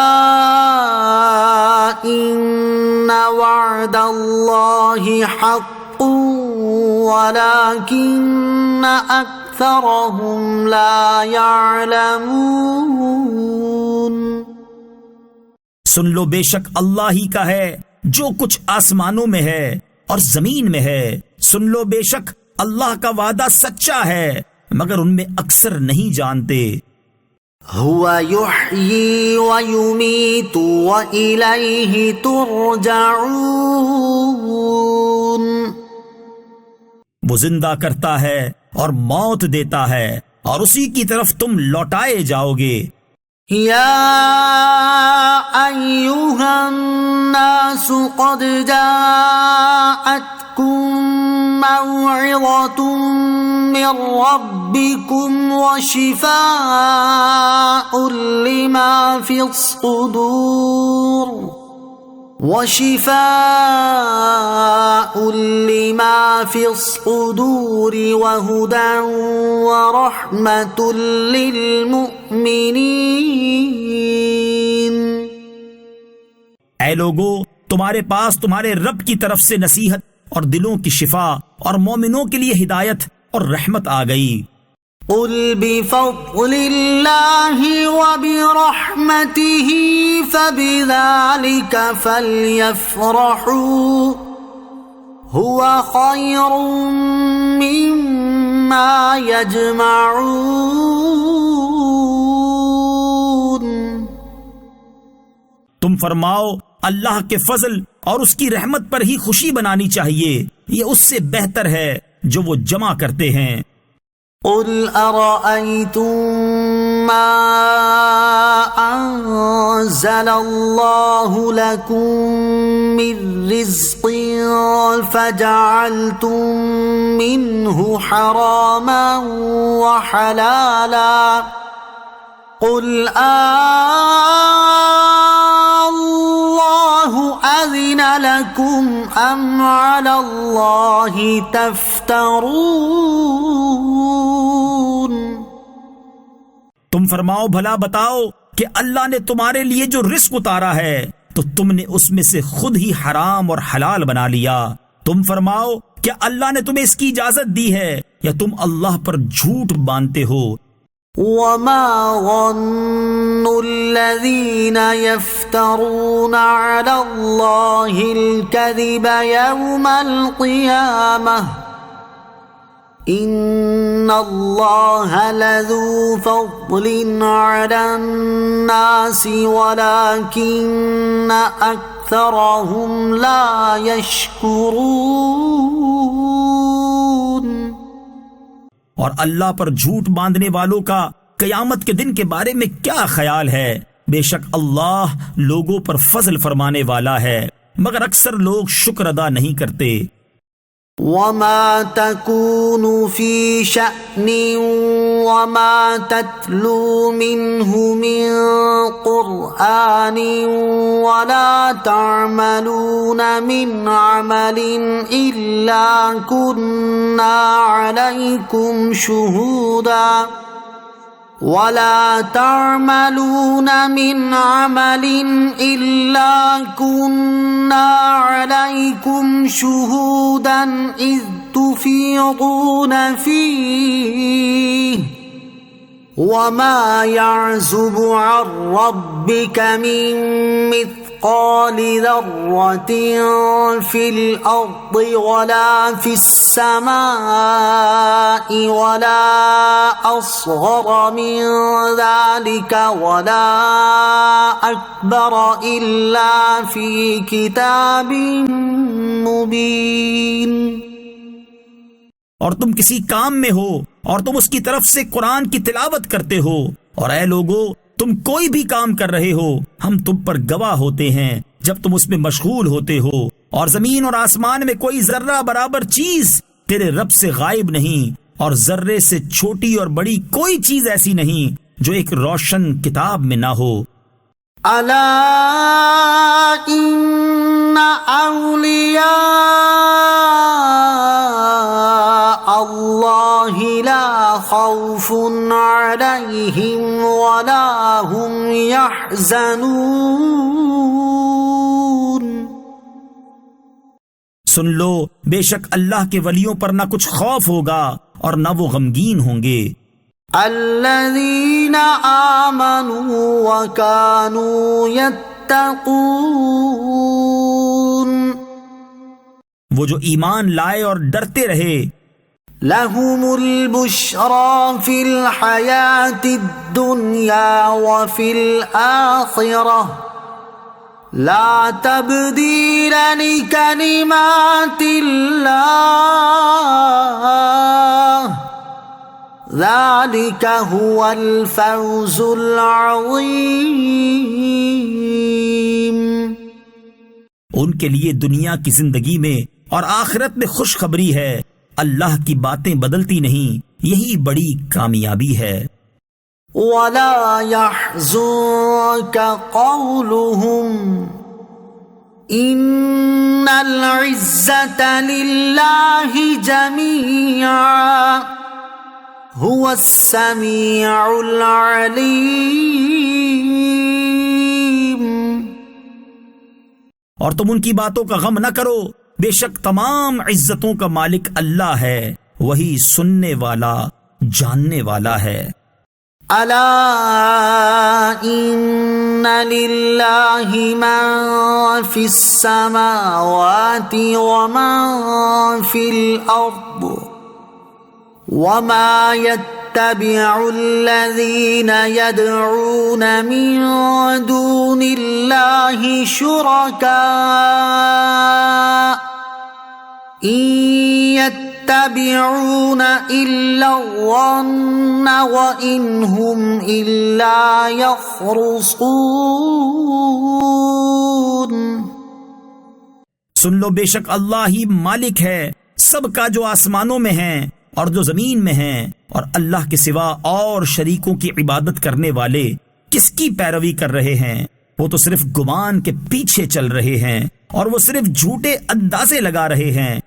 ان وعد اللہ حق ولكن اکثرهم لا يعلمون۔ سن لو بے شک اللہ ہی کا ہے جو کچھ آسمانوں میں ہے اور زمین میں ہے، سن لو بے شک اللہ کا وعدہ سچا ہے مگر ان میں اکثر نہیں جانتے۔ هو يحيي ويميت وإليه ترجعون۔ وہ زندہ کرتا ہے اور موت دیتا ہے اور اسی کی طرف تم لوٹائے جاؤ گے۔ يا أيها الناس قد جاءتكم موعظة من ربكم وشفاء لما في الصدور وهدى ورحمة للمؤمنين۔ اے لوگو، تمہارے پاس تمہارے رب کی طرف سے نصیحت اور دلوں کی شفا اور مومنوں کے لیے ہدایت اور رحمت آ گئی۔ قل بفضل اللہ وبرحمتہ فبذلک فلیفرحوا هو خیر مما یجمعون۔ تم فرماؤ اللہ کے فضل اور اس کی رحمت پر ہی خوشی منانی چاہیے، یہ اس سے بہتر ہے جو وہ جمع کرتے ہیں۔ قل ارأيتم ما انزل الله لكم من رزق فجعلتم منه حراما وحلالا قل الله أذن لكم أم على الله تفترون۔ تم فرماؤ بھلا بتاؤ کہ اللہ نے تمہارے لیے جو رزق اتارا ہے تو تم نے اس میں سے خود ہی حرام اور حلال بنا لیا۔ تم فرماؤ کیا اللہ نے تمہیں اس کی اجازت دی ہے یا تم اللہ پر جھوٹ باندھتے ہو؟ وما ظن الذين يفترون على الله الكذب يوم القيامة إن الله لذو فضل على الناس ولكن أكثرهم لا يشكرون۔ اور اللہ پر جھوٹ باندھنے والوں کا قیامت کے دن کے بارے میں کیا خیال ہے؟ بے شک اللہ لوگوں پر فضل فرمانے والا ہے مگر اکثر لوگ شکر ادا نہیں کرتے۔ وما تكون في شأن وما تتلو منه من قرآن ولا تعملون من عمل إلا كنا عليكم شهودا ولا تعملون من عمل إلا كنا عليكم شهودا إذ تفيضون فيه وما يعزب عن ربك من مثقال ذرة في الأرض ولا في السماء ولا أصغر من ذلك ولا أكبر إلا في كتاب مبين۔ اور تم کسی کام میں ہو اور تم اس کی طرف سے قرآن کی تلاوت کرتے ہو، اور اے لوگو تم کوئی بھی کام کر رہے ہو ہم تم پر گواہ ہوتے ہیں جب تم اس میں مشغول ہوتے ہو، اور زمین اور آسمان میں کوئی ذرہ برابر چیز تیرے رب سے غائب نہیں، اور ذرے سے چھوٹی اور بڑی کوئی چیز ایسی نہیں جو ایک روشن کتاب میں نہ ہو۔ الا ان اولیاء اللہ لا خوف علیہم ولا هم يحزنون۔ سن لو بے شک اللہ کے ولیوں پر نہ کچھ خوف ہوگا اور نہ وہ غمگین ہوں گے۔ الذین آمنوا وکانوا یتقون، وہ جو ایمان لائے اور ڈرتے رہے۔ لهم البشرى في الحياة الدنيا وفي الآخرة لا تبديل لكلمات الله ذلك هو الفوز العظيم۔ ان کے لیے دنیا کی زندگی میں اور آخرت میں خوشخبری ہے، اللہ کی باتیں بدلتی نہیں، یہی بڑی کامیابی ہے۔ ولا يحزنك قولهم إن العزة لله جميعا هو السميع العليم۔ اور تم ان کی باتوں کا غم نہ کرو، بے شک تمام عزتوں کا مالک اللہ ہے، وہی سننے والا جاننے والا ہے۔ الا ان للہ من فی السماوات ومن فی الارض وما يتبع الذين يدعون من دون الله شركاء إن يتبعون إلا الظن وإن هم إلا يخرصون۔ سن لو، بے شک اللہ ہی مالک ہے سب کا، جو آسمانوں میں ہیں اور جو زمین میں ہیں، اور اللہ کے سوا اور شریکوں کی عبادت کرنے والے کس کی پیروی کر رہے ہیں؟ وہ تو صرف گمان کے پیچھے چل رہے ہیں اور وہ صرف جھوٹے اندازے لگا رہے ہیں۔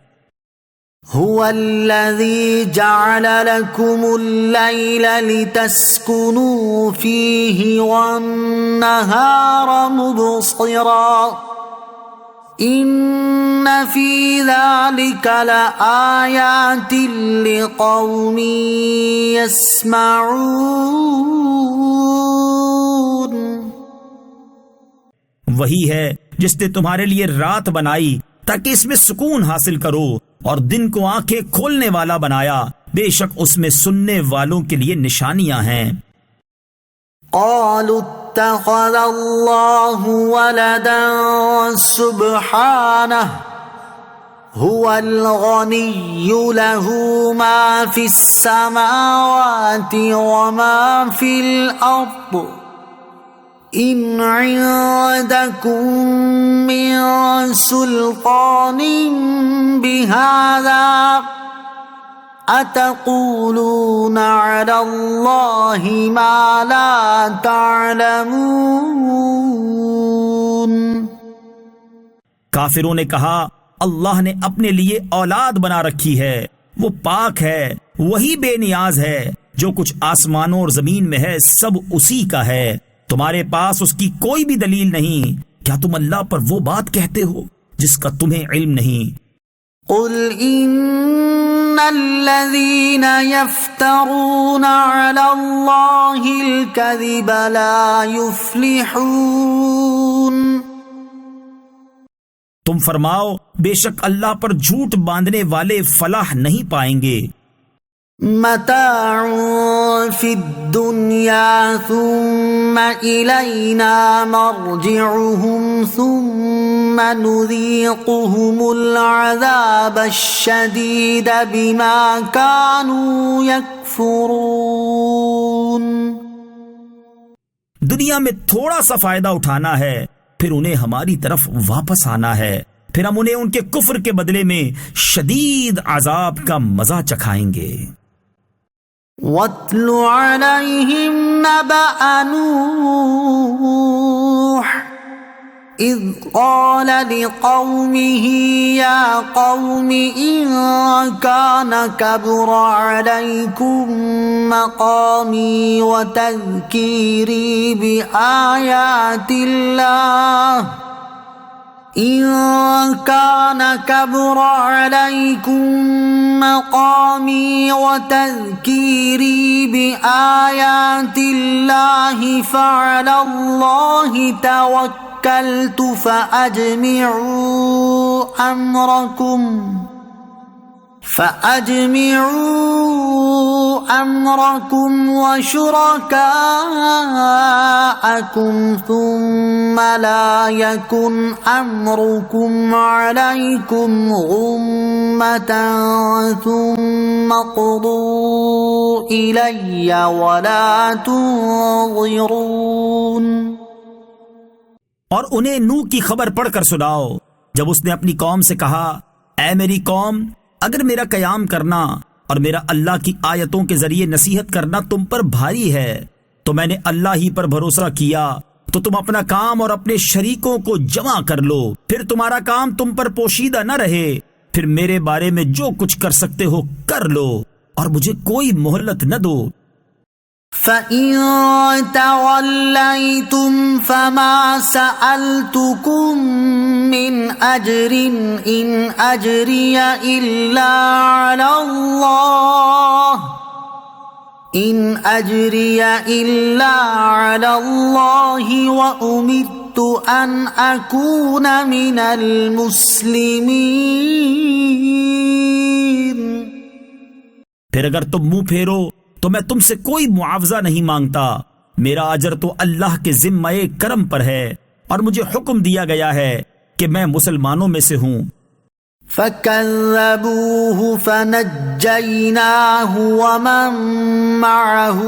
هو الذي جعل لكم الليل لتسكنوا فيه والنهار مبصرا إن في ذلك لآيات لقوم يسمعون۔ وہی ہے جس نے تمہارے لیے رات بنائی تاکہ اس میں سکون حاصل کرو، اور دن کو آنکھیں کھولنے والا بنایا، بے شک اس میں سننے والوں کے لیے نشانیاں ہیں۔ قالوا اتخذ اللہ ولدا سبحانہ هو الغنی له ما في السماوات وما في الأرض إن عندكم من سلطان بهذا أتقولون على الله ما لا تعلمون۔ کافروں نے کہا اللہ نے اپنے لیے اولاد بنا رکھی ہے، وہ پاک ہے، وہی بے نیاز ہے، جو کچھ آسمانوں اور زمین میں ہے سب اسی کا ہے، تمہارے پاس اس کی کوئی بھی دلیل نہیں، کیا تم اللہ پر وہ بات کہتے ہو جس کا تمہیں علم نہیں؟ قل ان الذين يفترون على الله الكذب لا يفلحون۔ تم فرماؤ، بے شک اللہ پر جھوٹ باندھنے والے فلاح نہیں پائیں گے۔ متاع فی الدنیا ثم الینا مرجعهم ثم نذیقهم العذاب الشدید بما كانوا یکفرون۔ دنیا میں تھوڑا سا فائدہ اٹھانا ہے، پھر انہیں ہماری طرف واپس آنا ہے، پھر ہم انہیں ان کے کفر کے بدلے میں شدید عذاب کا مزہ چکھائیں گے۔ وَاتْلُ عَلَيْهِمْ نَبَأَ نُوحٍ إِذْ قَالَ لِقَوْمِهِ يَا قَوْمِ إِن كَانَ كَبُرَ عَلَيْكُمْ مَقَامِي وَتَذْكِيرِي بِآيَاتِ اللَّهِ إِن كَانَ كَبُرَ عَلَيْكُمْ مَقَامِي وَتَذْكِيرِي بِآيَاتِ اللَّهِ فَعَلَى اللَّهِ تَوَكَّلْتُ فَأَجْمِعُوا أَمْرَكُمْ وَشُرَكَاءَكُمْ ثُمَّ لَا يَكُنْ أَمْرُكُمْ عَلَيْكُمْ غُمَّةً ثُمَّ اقْضُوا إِلَيَّ وَلَا تُنظِرُونَ۔ اور انہیں نوح کی خبر پڑھ کر سناؤ جب اس نے اپنی قوم سے کہا، اے میری قوم، اگر میرا قیام کرنا اور میرا اللہ کی آیتوں کے ذریعے نصیحت کرنا تم پر بھاری ہے تو میں نے اللہ ہی پر بھروسہ کیا، تو تم اپنا کام اور اپنے شریکوں کو جمع کر لو، پھر تمہارا کام تم پر پوشیدہ نہ رہے، پھر میرے بارے میں جو کچھ کر سکتے ہو کر لو اور مجھے کوئی مہلت نہ دو۔ فَإِن تَوَلَّيْتُمْ فَمَا سَأَلْتُكُم مِّنْ أَجْرٍ إِنْ أَجْرِيَ إِلَّا عَلَى اللَّهِ وَأُمِرْتُ أَنْ أَكُونَ مِنَ الْمُسْلِمِينَ۔ پھر اگر تم منہ پھیرو تو میں تم سے کوئی معاوضہ نہیں مانگتا، میرا اجر تو اللہ کے ذمہ کرم پر ہے، اور مجھے حکم دیا گیا ہے کہ میں مسلمانوں میں سے ہوں۔ فَكَذَّبُوهُ فَنَجَّيْنَاهُ وَمَن مَّعَهُ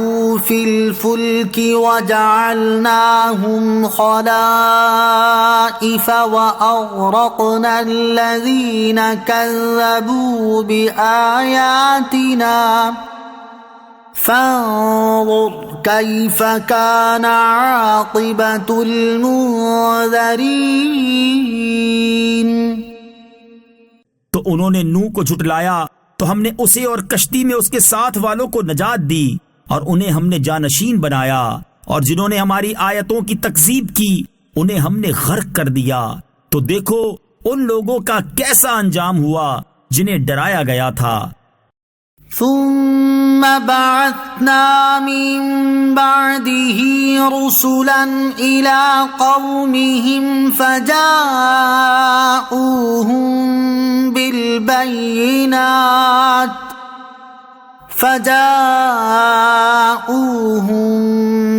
فِي الْفُلْكِ وَجَعَلْنَاهُمْ خَلَائِفَ وَأَغْرَقْنَا الَّذِينَ كَذَّبُوا بِآيَاتِنَا فانظر كيف كان عاقبة المنذرين۔ تو انہوں نے نوح کو جھٹلایا تو ہم نے اسے اور کشتی میں اس کے ساتھ والوں کو نجات دی، اور انہیں ہم نے جانشین بنایا، اور جنہوں نے ہماری آیتوں کی تکذیب کی انہیں ہم نے غرق کر دیا۔ تو دیکھو ان لوگوں کا کیسا انجام ہوا جنہیں ڈرایا گیا تھا۔ ثم بعثنا من بعده رسلا إلى قومهم فجاءوهم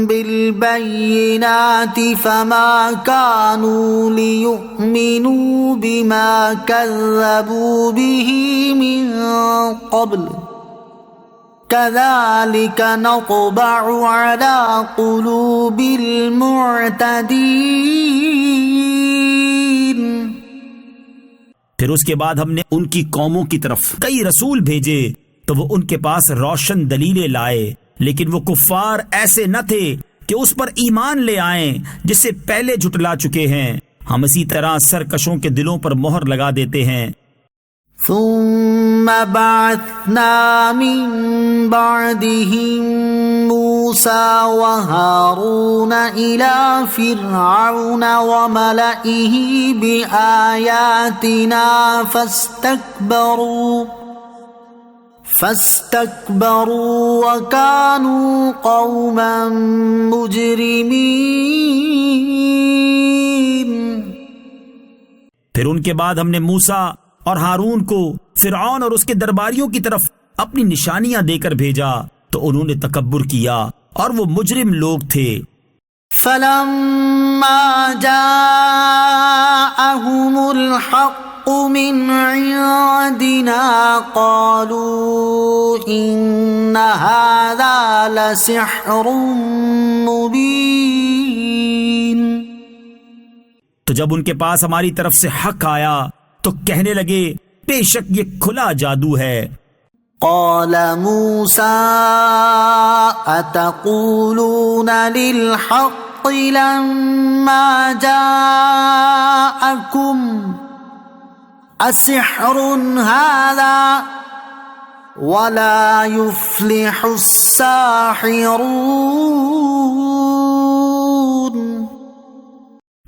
بالبينات فما كانوا ليؤمنوا بما كذبوا به من قبل كذلك نطبع على قلوب المعتدين۔ پھر اس کے بعد ہم نے ان کی قوموں کی طرف کئی رسول بھیجے تو وہ ان کے پاس روشن دلیلیں لائے، لیکن وہ کفار ایسے نہ تھے کہ اس پر ایمان لے آئیں جس سے پہلے جھٹلا چکے ہیں۔ ہم اسی طرح سرکشوں کے دلوں پر مہر لگا دیتے ہیں۔ ثم بعثنا من بعدهم موسى وهارون إلى فرعون وملئه بآياتنا فاستكبروا وكانوا قوما مجرمين۔ پھر ان کے بعد ہم نے موسیٰ اور ہارون کو فرعون اور اس کے درباریوں کی طرف اپنی نشانیاں دے کر بھیجا تو انہوں نے تکبر کیا اور وہ مجرم لوگ تھے۔ فَلَمَّا جَاءَهُمُ الْحَقُّ مِنْ عِنْدِنَا قَالُوا إِنَّ هَذَا لَسِحْرٌ مُبِينٌ۔ تو جب ان کے پاس ہماری طرف سے حق آیا تو کہنے لگے بے شک یہ کھلا جادو ہے۔ قال موسى أتقولون للحق لما جاءكم أسحر هذا ولا يفلح الساحرون۔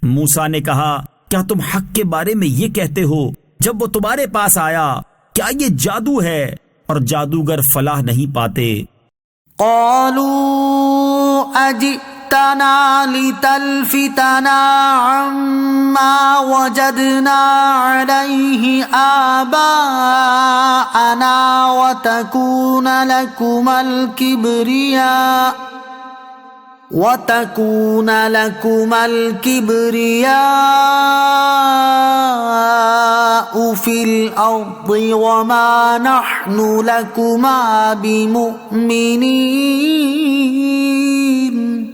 موسیٰ نے کہا کیا تم حق کے بارے میں یہ کہتے ہو جب وہ تمہارے پاس آیا؟ کیا یہ جادو ہے؟ اور جادوگر فلاح نہیں پاتے۔ قالوا اجئتنا لتلفتنا عما وجدنا عليه آباءنا وتكون لكم الكبرياء في الأرض وما نحن لكما بمؤمنين۔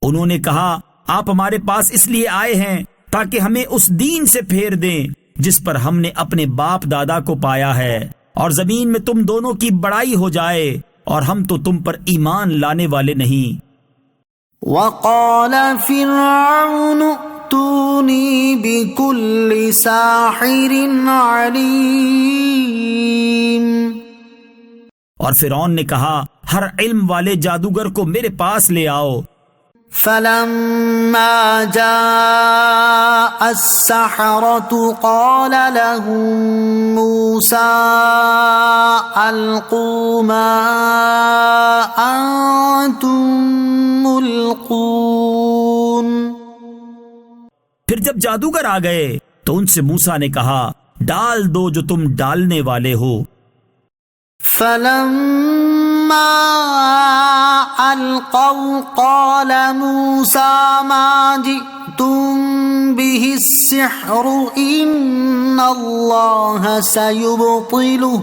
انہوں نے کہا آپ ہمارے پاس اس لیے آئے ہیں تاکہ ہمیں اس دین سے پھیر دیں جس پر ہم نے اپنے باپ دادا کو پایا ہے، اور زمین میں تم دونوں کی بڑائی ہو جائے، اور ہم تو تم پر ایمان لانے والے نہیں۔ وقال فرعون ائتوني بكل ساحر عليم۔ اور فرعون نے کہا ہر علم والے جادوگر کو میرے پاس لے آؤ۔ فلما جاء السحرة قال لهم موسى ألقوا ما أنتم ملقون۔ پھر جب جادوگر آ گئے تو ان سے موسیٰ نے کہا ڈال دو جو تم ڈالنے والے ہو۔ فلما ألقوا قال موسى ما جئتم به السحر إن الله سيبطله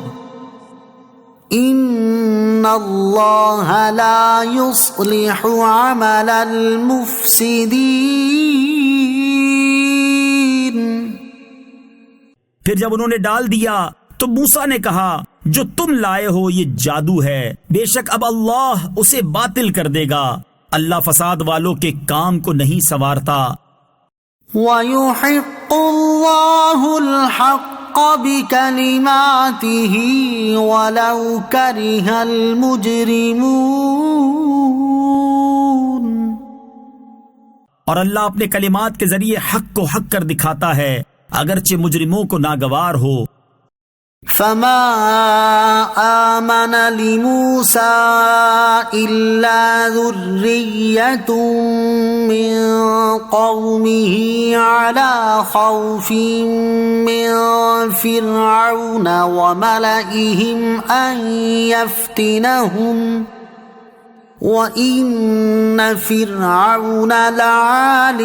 إن الله لا يصلح عمل المفسدين۔ پھر جب انہوں نے ڈال دیا تو موسیٰ نے کہا جو تم لائے ہو یہ جادو ہے، بے شک اب اللہ اسے باطل کر دے گا، اللہ فساد والوں کے کام کو نہیں سنوارتا۔ وَيُحِقُّ اللَّهُ الْحَقَّ بِكَلِمَاتِهِ وَلَوْ كَرِهَ الْمُجْرِمُونَ۔ اور اللہ اپنے کلمات کے ذریعے حق کو حق کر دکھاتا ہے اگرچہ مجرموں کو ناگوار ہو۔ فما آمن لموسى إلا ذرية من قومه على خوف من فرعون وملئهم أن يفتنهم وَإِنَّ فِرْعَوْنَ لَعَالٍ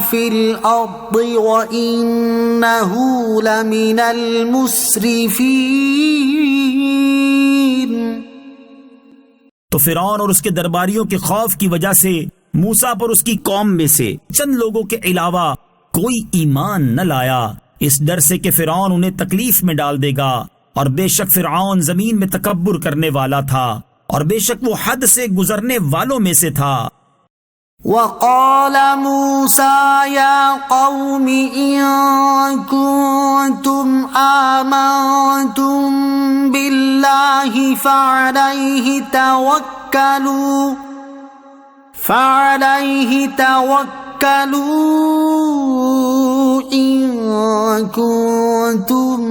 فِي الْأَرْضِ وَإِنَّهُ لَمِنَ الْمُسْرِفِينَ۔ تو فرعون اور اس کے درباریوں کے خوف کی وجہ سے موسیٰ پر اس کی قوم میں سے چند لوگوں کے علاوہ کوئی ایمان نہ لایا، اس ڈر سے کہ فرعون انہیں تکلیف میں ڈال دے گا، اور بے شک فرعون زمین میں تکبر کرنے والا تھا، اور بے شک وہ حد سے گزرنے والوں میں سے تھا۔ وقال موسى يا قوم إن كنتم آمنتم بالله فعليه توكلوا إن كنتم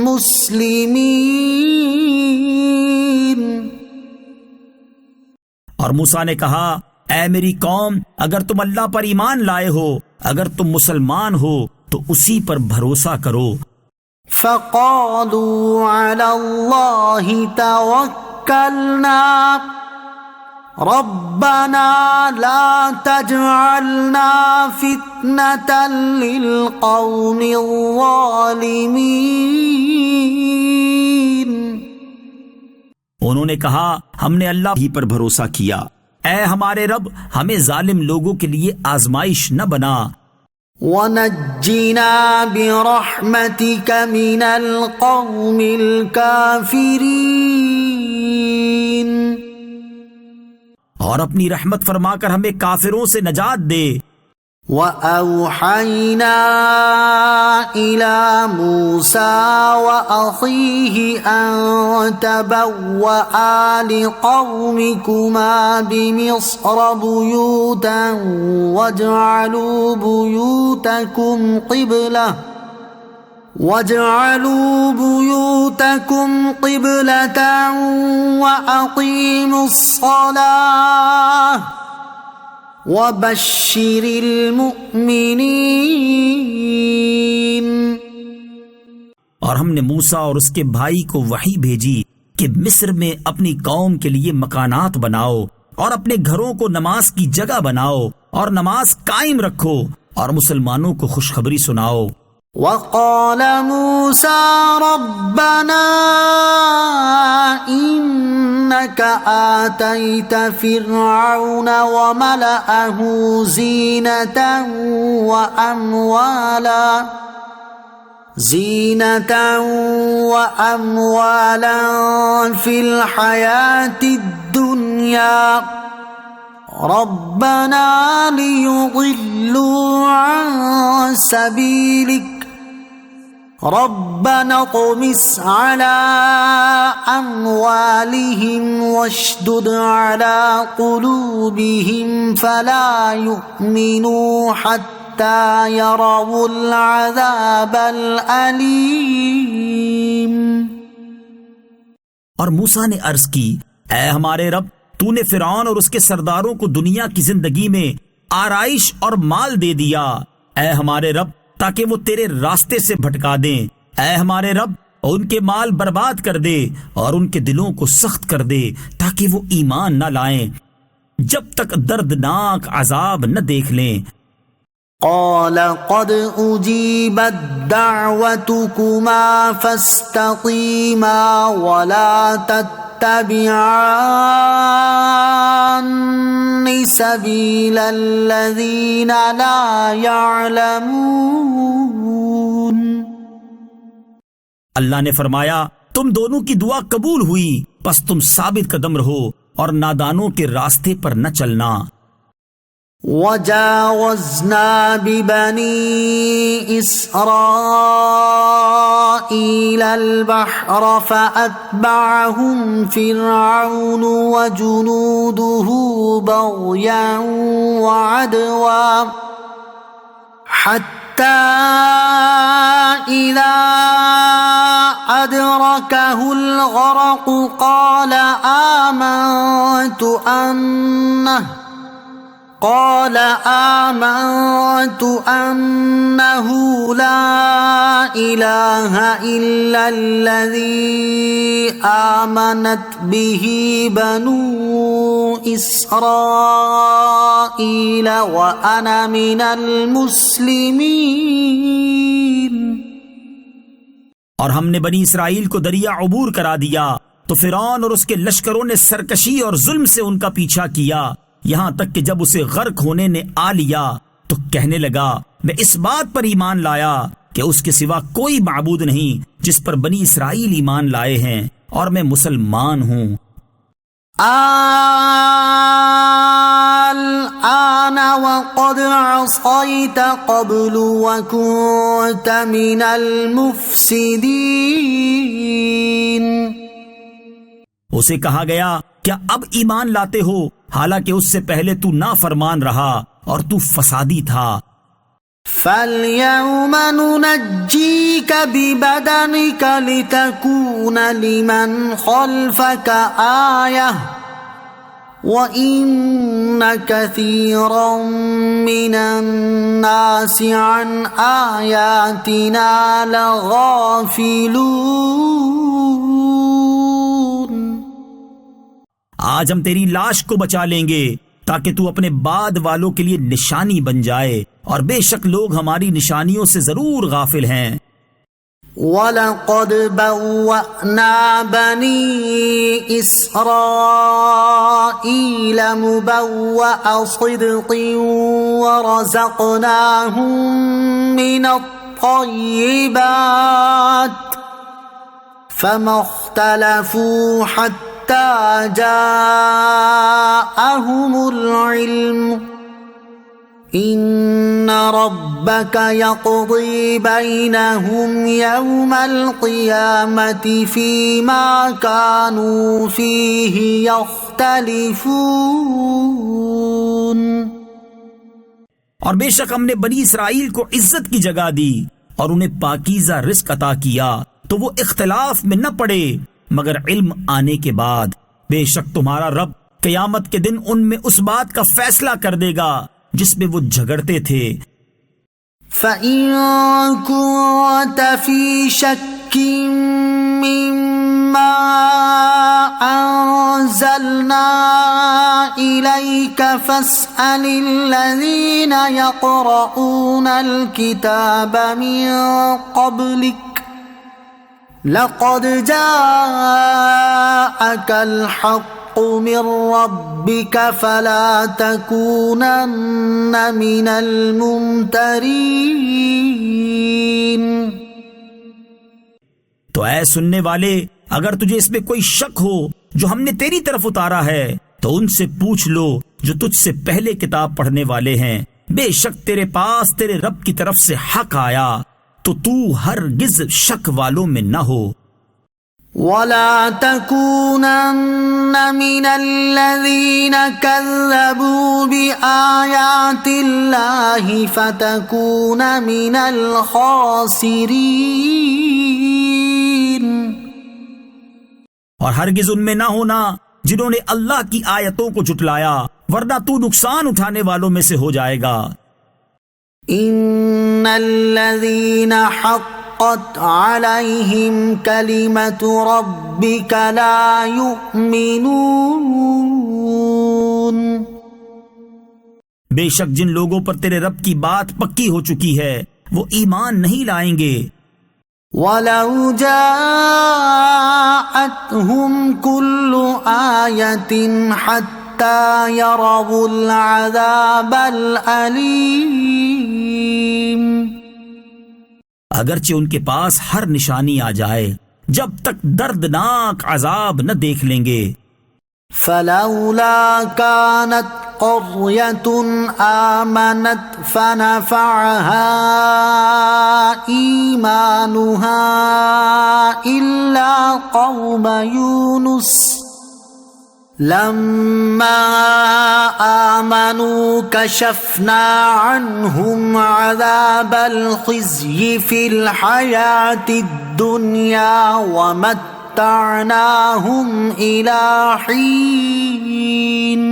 مسلمين۔ اور موسیٰ نے کہا اے میری قوم اگر تم اللہ پر ایمان لائے ہو، اگر تم مسلمان ہو تو اسی پر بھروسہ کرو۔ فقالوا على الله توكلنا ربنا لا تجعلنا فتنة للقوم الظالمين۔ انہوں نے کہا ہم نے اللہ ہی پر بھروسہ کیا، اے ہمارے رب ہمیں ظالم لوگوں کے لیے آزمائش نہ بنا۔ وَنَجِّنَا بِرَحْمَتِكَ مِنَ الْقَوْمِ الْكَافِرِينَ۔ اور اپنی رحمت فرما کر ہمیں کافروں سے نجات دے۔ وَأَوْحَيْنَا إِلَى مُوسَى وَأَخِيهِ أَن تَبَوَّآ لِقَوْمِكُمَا بِمِصْرَ بُيُوتًا وَاجْعَلُوا بُيُوتَكُمْ قِبْلَةً وَأَقِيمُوا الصَّلَاةَ وَبَشِّرِ الْمُؤْمِنِينَ۔ اور ہم نے موسیٰ اور اس کے بھائی کو وحی بھیجی کہ مصر میں اپنی قوم کے لیے مکانات بناؤ اور اپنے گھروں کو نماز کی جگہ بناؤ اور نماز قائم رکھو اور مسلمانوں کو خوشخبری سناؤ۔ وقال موسى ربنا إنك آتيت فرعون وملأه زينة وأموالا في الحياة الدنيا ربنا ليضلوا عن سبيلك ربنا اطمس على أموالهم واشدد على قلوبهم فلا يؤمنوا حتى يروا العذاب الأليم۔ اور موسیٰ نے عرض کی، اے ہمارے رب، تو نے فرعون اور اس کے سرداروں کو دنیا کی زندگی میں آرائش اور مال دے دیا، اے ہمارے رب، تاکہ وہ تیرے راستے سے بھٹکا دیں۔ اے ہمارے رب، ان کے مال برباد کر دے اور ان کے دلوں کو سخت کر دے تاکہ وہ ایمان نہ لائیں جب تک دردناک عذاب نہ دیکھ لیں۔ قال قد أجيبت دعوتكما فاستقيما ولا تتبعان سبيل الذين لا يعلمون۔ اللہ نے فرمایا، تم دونوں کی دعا قبول ہوئی، پس تم ثابت قدم رہو اور نادانوں کے راستے پر نہ چلنا۔ وجاوزنا ببني إسرائيل البحر فأتبعهم فرعون وجنوده بغيا وعدوا حتى إذا أدركه الغرق قال آمنت أنه لا إله إلا الذي آمنت به بنو إسرائيل وأنا من المسلمين۔ اور ہم نے بنی اسرائیل کو دریا عبور کرا دیا تو فرعون اور اس کے لشکروں نے سرکشی اور ظلم سے ان کا پیچھا کیا، یہاں تک کہ جب اسے غرق ہونے نے آ لیا تو کہنے لگا، میں اس بات پر ایمان لایا کہ اس کے سوا کوئی معبود نہیں جس پر بنی اسرائیل ایمان لائے ہیں، اور میں مسلمان ہوں۔ الآن وقد عصيت قبل وكنت من المفسدين۔ اسے کہا گیا، کیا اب ایمان لاتے ہو، حالانکہ اس سے پہلے تو نافرمان رہا اور تو فسادی تھا۔ فَالْيَوْمَ نُنَجِّيكَ بِبَدَنِكَ لِتَكُونَ لِمَنْ خَلْفَكَ آيَةً وَإِنَّ كَثِيرًا مِّنَ النَّاسِ عَنْ آيَاتِنَا لَغَافِلُونَ۔ آج ہم تیری لاش کو بچا لیں گے تاکہ تو اپنے بعد والوں کے لیے نشانی بن جائے، اور بے شک لوگ ہماری نشانیوں سے ضرور غافل ہیں۔ وَلَقَدْ بَوَّأْنَا بَنِي إِسْرَائِيلَ مُبَوَّأَ صِدْقٍ وَرَزَقْنَاهُم مِّنَ الطَّيِّبَاتِ فَمَا اخْتَلَفُوا حَتَّى جَاءَهُمُ الْعِلْمُ إِنَّ رَبَّكَ يَقْضِي بَيْنَهُمْ يَوْمَ الْقِيَامَةِ فِيمَا كَانُوا فِيهِ يَخْتَلِفُونَ۔ اور بے شک ہم نے بنی اسرائیل کو عزت کی جگہ دی اور انہیں پاکیزہ رزق عطا کیا تو وہ اختلاف میں نہ پڑے مگر علم آنے کے بعد۔ بے شک تمہارا رب قیامت کے دن ان میں اس بات کا فیصلہ کر دے گا جس میں وہ جھگڑتے تھے۔ فَإِن كُنتَ فِي شَكٍّ مِّمَّا أَنزَلْنَا إِلَيْكَ فَاسْأَلِ الَّذِينَ يَقْرَؤُونَ الْكِتَابَ مِن قَبْلِكَ لَقَدْ جَاءَكَ الْحَقُّ مِن رَّبِّكَ فَلَا تَكُونَنَّ مِنَ الْمُمْتَرِينَ۔ تو اے سننے والے، اگر تجھے اس میں کوئی شک ہو جو ہم نے تیری طرف اتارا ہے تو ان سے پوچھ لو جو تجھ سے پہلے کتاب پڑھنے والے ہیں، بے شک تیرے پاس تیرے رب کی طرف سے حق آیا، تو تو ہرگز شک والوں میں نہ ہو۔ ولا تكونن من الذين كذبوا بآيات الله فتكون من الخاسرين، اور ہرگز ان میں نہ ہونا جنہوں نے اللہ کی آیتوں کو جھٹلایا، ورنہ تو نقصان اٹھانے والوں میں سے ہو جائے گا۔ ان الذين حقت عليهم كلمة ربك لا يؤمنون، بے شک جن لوگوں پر تیرے رب کی بات پکی ہو چکی ہے وہ ایمان نہیں لائیں گے۔ وَلَوْ جَاءَتْهُمْ كُلُّ آيَةٍ حَتَّى يَرَوُا الْعَذَابَ الْأَلِيمَ، اگرچہ ان کے پاس ہر نشانی آ جائے جب تک دردناک عذاب نہ دیکھ لیں گے۔ فَلَوْلَا كَانَتْ قَرْيَةٌ آمَنَتْ فَنَفَعَهَا إِيمَانُهَا إِلَّا قَوْمَ يُونُسَ لَمَّا آمَنُوا كَشَفْنَا عَنْهُمْ عَذَابَ الْخِزْيِ فِي الْحَيَاةِ الدُّنْيَا وَمَتَّعْنَاهُمْ إِلَى حِينٍ۔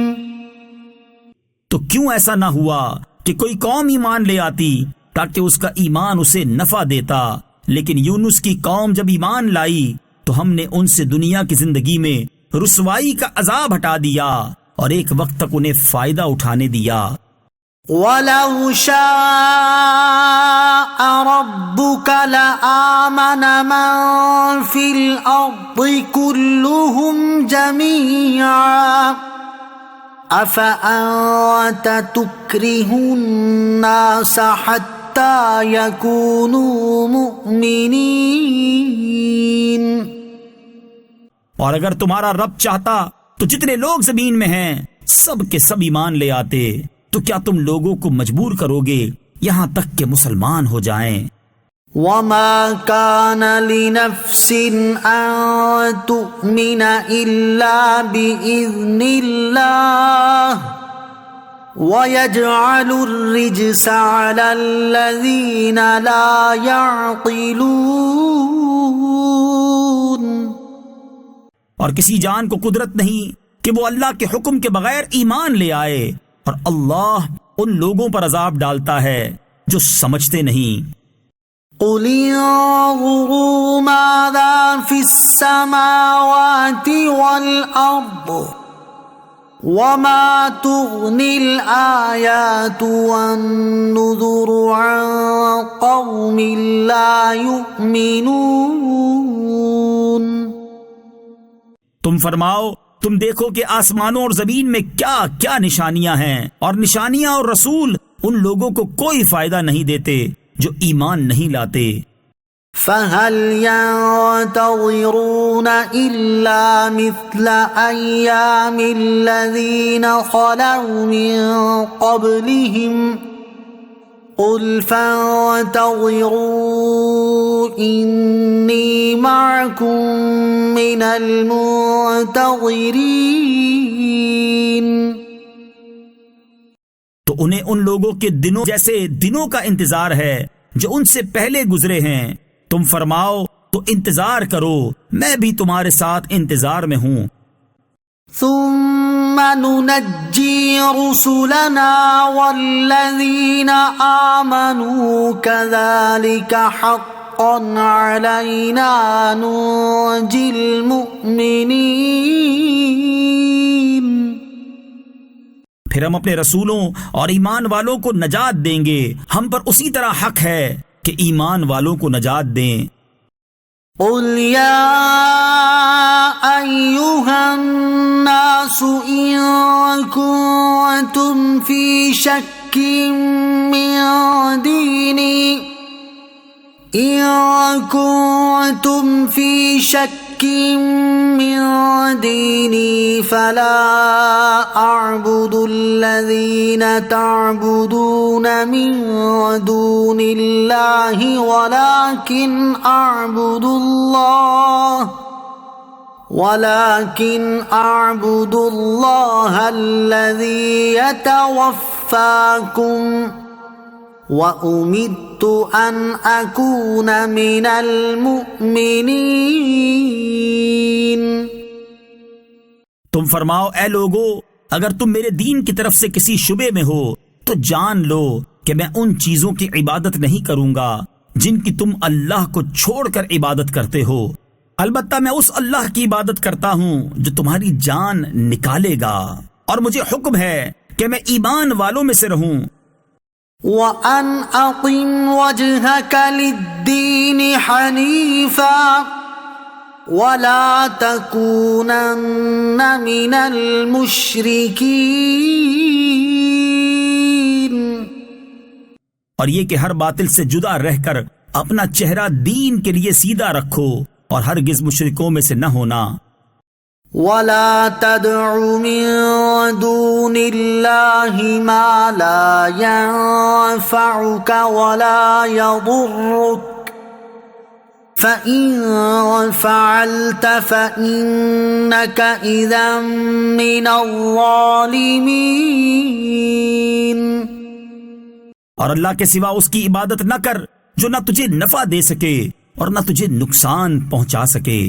تو کیوں ایسا نہ ہوا کہ کوئی قوم ایمان لے آتی تاکہ اس کا ایمان اسے نفع دیتا، لیکن یونس کی قوم جب ایمان لائی تو ہم نے ان سے دنیا کی زندگی میں رسوائی کا عذاب ہٹا دیا اور ایک وقت تک انہیں فائدہ اٹھانے دیا۔ وَلَوْ شَاءَ رَبُّكَ لَآمَنَ مَن فِي الْأَرْضِ كُلُّهُمْ جَمِيعًا أَفَأَنْتَ تُكْرِهُ النَّاسَ حَتَّى يَكُونُوا مُؤْمِنِينَ، اور اگر تمہارا رب چاہتا تو جتنے لوگ زمین میں ہیں سب کے سب ایمان لے آتے، تو کیا تم لوگوں کو مجبور کرو گے یہاں تک کہ مسلمان ہو جائیں؟ وَمَا كَانَ لِنَفْسٍ أَن تُؤْمِنَ إِلَّا بِإِذْنِ اللَّهِ وَيَجْعَلُ الرِّجْسَ عَلَى الَّذِينَ لَا يَعْقِلُونَ، اور کسی جان کو قدرت نہیں کہ وہ اللہ کے حکم کے بغیر ایمان لے آئے، اور اللہ ان لوگوں پر عذاب ڈالتا ہے جو سمجھتے نہیں۔ قُلِ انظُرُوا مَاذَا فِي السَّمَاوَاتِ وَالْأَرْضِ وَمَا تُغْنِي الْآيَاتُ وَالنُّذُرُ عَن قَوْمٍ لَّا يُؤْمِنُونَ، تم فرماؤ تم دیکھو کہ آسمانوں اور زمین میں کیا کیا نشانیاں ہیں، اور نشانیاں اور رسول ان لوگوں کو کوئی فائدہ نہیں دیتے جو ایمان نہیں لاتے۔ فَهَلْ يَنتَظِرُونَ إِلَّا مِثْلَ أَيَّامِ الَّذِينَ خَلَوْا مِن قَبْلِهِمْ قُلْ فَانتَظِرُوا إِنِّي مَعَكُمْ مِنَ الْمُنتَظِرِينَ، تو انہیں ان لوگوں کے دنوں جیسے دنوں کا انتظار ہے جو ان سے پہلے گزرے ہیں۔ تم فرماؤ تو انتظار کرو، میں بھی تمہارے ساتھ انتظار میں ہوں۔ ثُمَّ نُنَجِّي رُسُلَنَا وَالَّذِينَ آمَنُوا كَذَلِكَ حَقًّا عَلَيْنَا نُنْجِي الْمُؤْمِنِينَ، پھر ہم اپنے رسولوں اور ایمان والوں کو نجات دیں گے، ہم پر اسی طرح حق ہے کہ ایمان والوں کو نجات دیں۔ قُلْ يَا أَيُّهَا النَّاسُ إِن كُنتُمْ فِي شَكٍّ مِّن دِينِي إِن كُنتُمْ فِي شَكٍّ شك من ديني فلا أعبد الذين تعبدون من دون الله ولكن أعبد الله الذي يتوفاكم وأمرت أن أكون من المؤمنين۔ تم فرماؤ اے لوگو، اگر تم میرے دین کی طرف سے کسی شبے میں ہو تو جان لو کہ میں ان چیزوں کی عبادت نہیں کروں گا جن کی تم اللہ کو چھوڑ کر عبادت کرتے ہو، البتہ میں اس اللہ کی عبادت کرتا ہوں جو تمہاری جان نکالے گا، اور مجھے حکم ہے کہ میں ایمان والوں میں سے رہوں۔ وَأَنْ أَقِمْ وَجْهَكَ لِلدِّينِ حَنِيفًا وَلَا تَكُونَنَّ مِنَ الْمُشْرِكِينَ، اور یہ کہ ہر باطل سے جدا رہ کر اپنا چہرہ دین کے لیے سیدھا رکھو اور ہرگز مشرکوں میں سے نہ ہونا۔ وَلَا تَدْعُ مِن دُونِ اللَّهِ مَا لَا يَنفَعُكَ وَلَا يَضُرُّكَ فَإِن فَعَلْتَ فَإِنَّكَ إِذًا مِّنَ الظَّالِمِينَ۔ اور اللہ کے سوا اس کی عبادت نہ کر جو نہ تجھے نفع دے سکے اور نہ تجھے نقصان پہنچا سکے،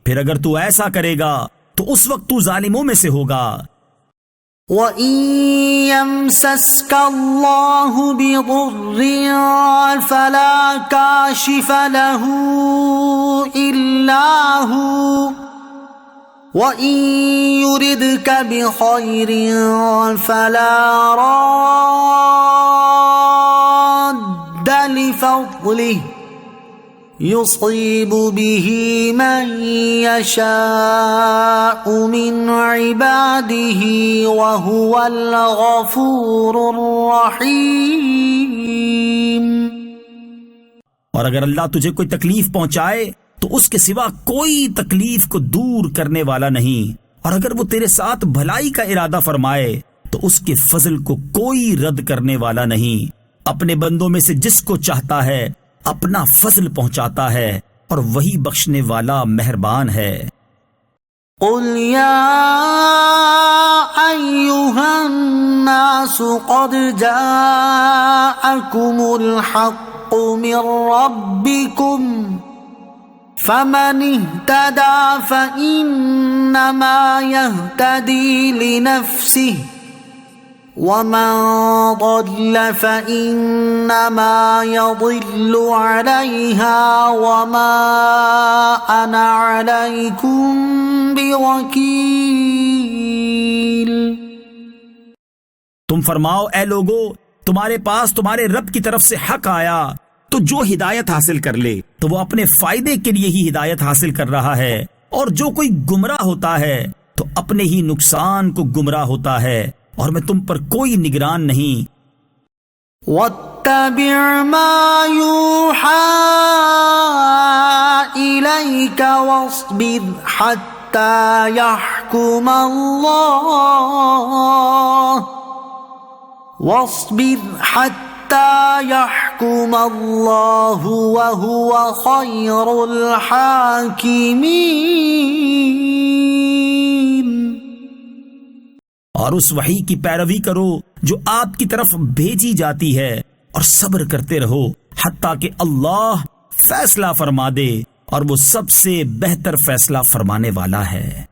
پھر اگر تو ایسا کرے گا تو اس وقت تو ظالموں میں سے ہوگا۔ وَإِن يَمْسَسْكَ اللَّهُ بِضُرٍّ فَلَا كَاشِفَ لَهُ إِلَّا هُوَ وَإِن يُرِدْكَ بِخَيْرٍ فَلَا رَادَّ لِفَضْلِهِ يصيب به من يشاء من عباده وهو الغفور الرحيم۔ اور اگر اللہ تجھے کوئی تکلیف پہنچائے تو اس کے سوا کوئی تکلیف کو دور کرنے والا نہیں، اور اگر وہ تیرے ساتھ بھلائی کا ارادہ فرمائے تو اس کے فضل کو کوئی رد کرنے والا نہیں، اپنے بندوں میں سے جس کو چاہتا ہے اپنا فضل پہنچاتا ہے، اور وہی بخشنے والا مہربان ہے۔ قل یا ایھا الناس قد جاءکم الحق من ربکم فمن اهتدى فإنما يهتدي لنفسه وَمَن ضَلَّ فَإِنَّمَا يَضِلُّ عَلَيْهَا وَمَا أَنَا عَلَيْكُمْ بِوَكِيلٍ۔ تم فرماؤ اے لوگو، تمہارے پاس تمہارے رب کی طرف سے حق آیا تو جو ہدایت حاصل کر لے تو وہ اپنے فائدے کے لیے ہی ہدایت حاصل کر رہا ہے، اور جو کوئی گمراہ ہوتا ہے تو اپنے ہی نقصان کو گمراہ ہوتا ہے، اور میں تم پر کوئی نگران نہیں۔ وَاتَّبِعْ مَا يُوحَى إِلَيْكَ وَاصْبِرْ حَتَّى يَحْكُمَ اللَّهُ وَهُوَ خَيْرُ الْحَاكِمِينَ۔ اور اس وحی کی پیروی کرو جو آپ کی طرف بھیجی جاتی ہے، اور صبر کرتے رہو حتیٰ کہ اللہ فیصلہ فرما دے، اور وہ سب سے بہتر فیصلہ فرمانے والا ہے۔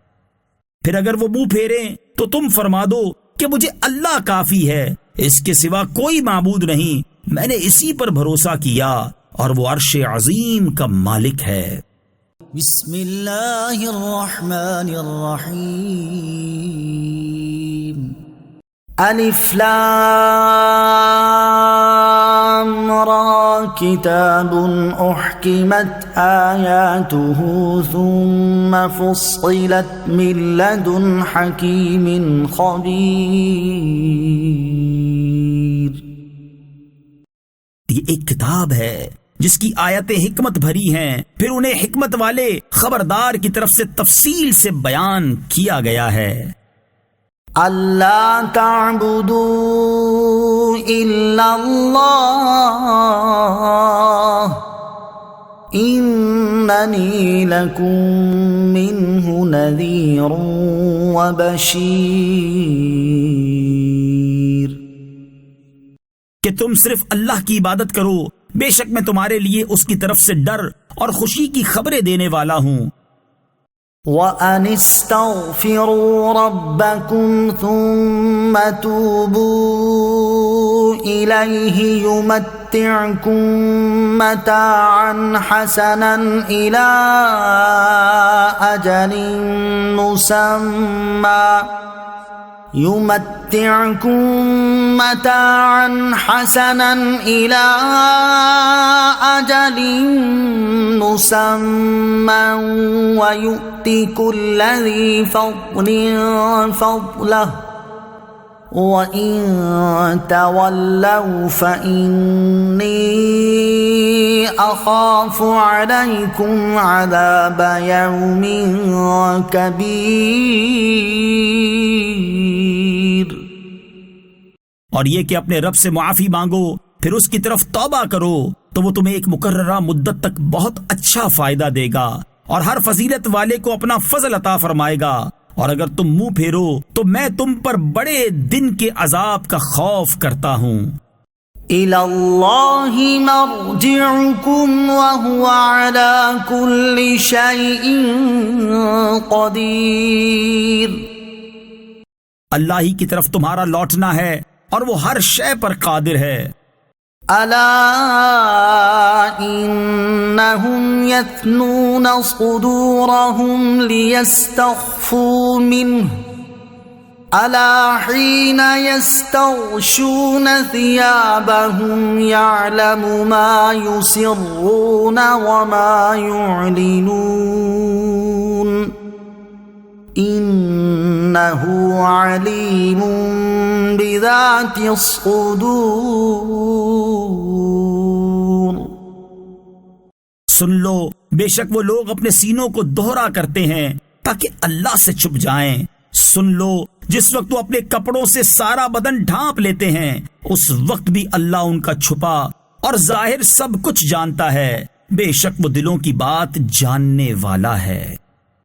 پھر اگر وہ منہ پھیریں تو تم فرما دو کہ مجھے اللہ کافی ہے، اس کے سوا کوئی معبود نہیں، میں نے اسی پر بھروسہ کیا، اور وہ عرش عظیم کا مالک ہے۔ بسم اللہ الرحمن الرحیم۔ الف لام را کتاب احکمت آیاته ثم فصلت من لدن حکیم خبیر۔ یہ ایک کتاب ہے جس کی آیتیں حکمت بھری ہیں، پھر انہیں حکمت والے خبردار کی طرف سے تفصیل سے بیان کیا گیا ہے۔ أَلَّا تَعْبُدُوا إِلَّا اللَّهَ إِنَّنِي لَكُمْ مِنْهُ نَذِيرٌ وَبَشِيرٌ، کہ تم صرف اللہ کی عبادت کرو، بے شک میں تمہارے لیے اس کی طرف سے ڈر اور خوشی کی خبریں دینے والا ہوں۔ وَأَنِ اسْتَغْفِرُوا رَبَّكُمْ ثُمَّ تُوبُوا إِلَيْهِ يُمَتِّعْكُمْ مَتَاعًا حَسَنًا إِلَى أَجَلٍ مُّسَمًّى وَيُؤْتِ كُلَّ ذِي فَضْلٍ فَضْلَهُ وَإِن تَوَلَّوْا فَإِنِّي أَخَافُ عَلَيْكُمْ عَذَابَ يَوْمٍ كَبِيرٍ۔ اور یہ کہ اپنے رب سے معافی مانگو، پھر اس کی طرف توبہ کرو تو وہ تمہیں ایک مقررہ مدت تک بہت اچھا فائدہ دے گا، اور ہر فضیلت والے کو اپنا فضل عطا فرمائے گا، اور اگر تم منہ پھیرو تو میں تم پر بڑے دن کے عذاب کا خوف کرتا ہوں۔ إِلَى اللَّهِ مَرْجِعُكُمْ وَهُوَ عَلَى كُلِّ شَيْءٍ قَدِيرٌ، اللہ ہی کی طرف تمہارا لوٹنا ہے اور وہ ہر شے پر قادر ہے۔ أَلَا إِنَّهُمْ يَثْنُونَ صُدُورَهُمْ لِيَسْتَخْفُوا مِنْهُ أَلَا حِينَ يَسْتَغْشُونَ ثِيَابَهُمْ يَعْلَمُ مَا يُسِرُّونَ وَمَا يُعْلِنُونَ إِنَّهُ عَلِيمٌ بِذَاتِ الصُّدُورِ۔ سن لو، بے شک وہ لوگ اپنے سینوں کو دوہرا کرتے ہیں تاکہ اللہ سے چھپ جائیں۔ سن لو، جس وقت وہ اپنے کپڑوں سے سارا بدن ڈھانپ لیتے ہیں، اس وقت بھی اللہ ان کا چھپا اور ظاہر سب کچھ جانتا ہے، بے شک وہ دلوں کی بات جاننے والا ہے۔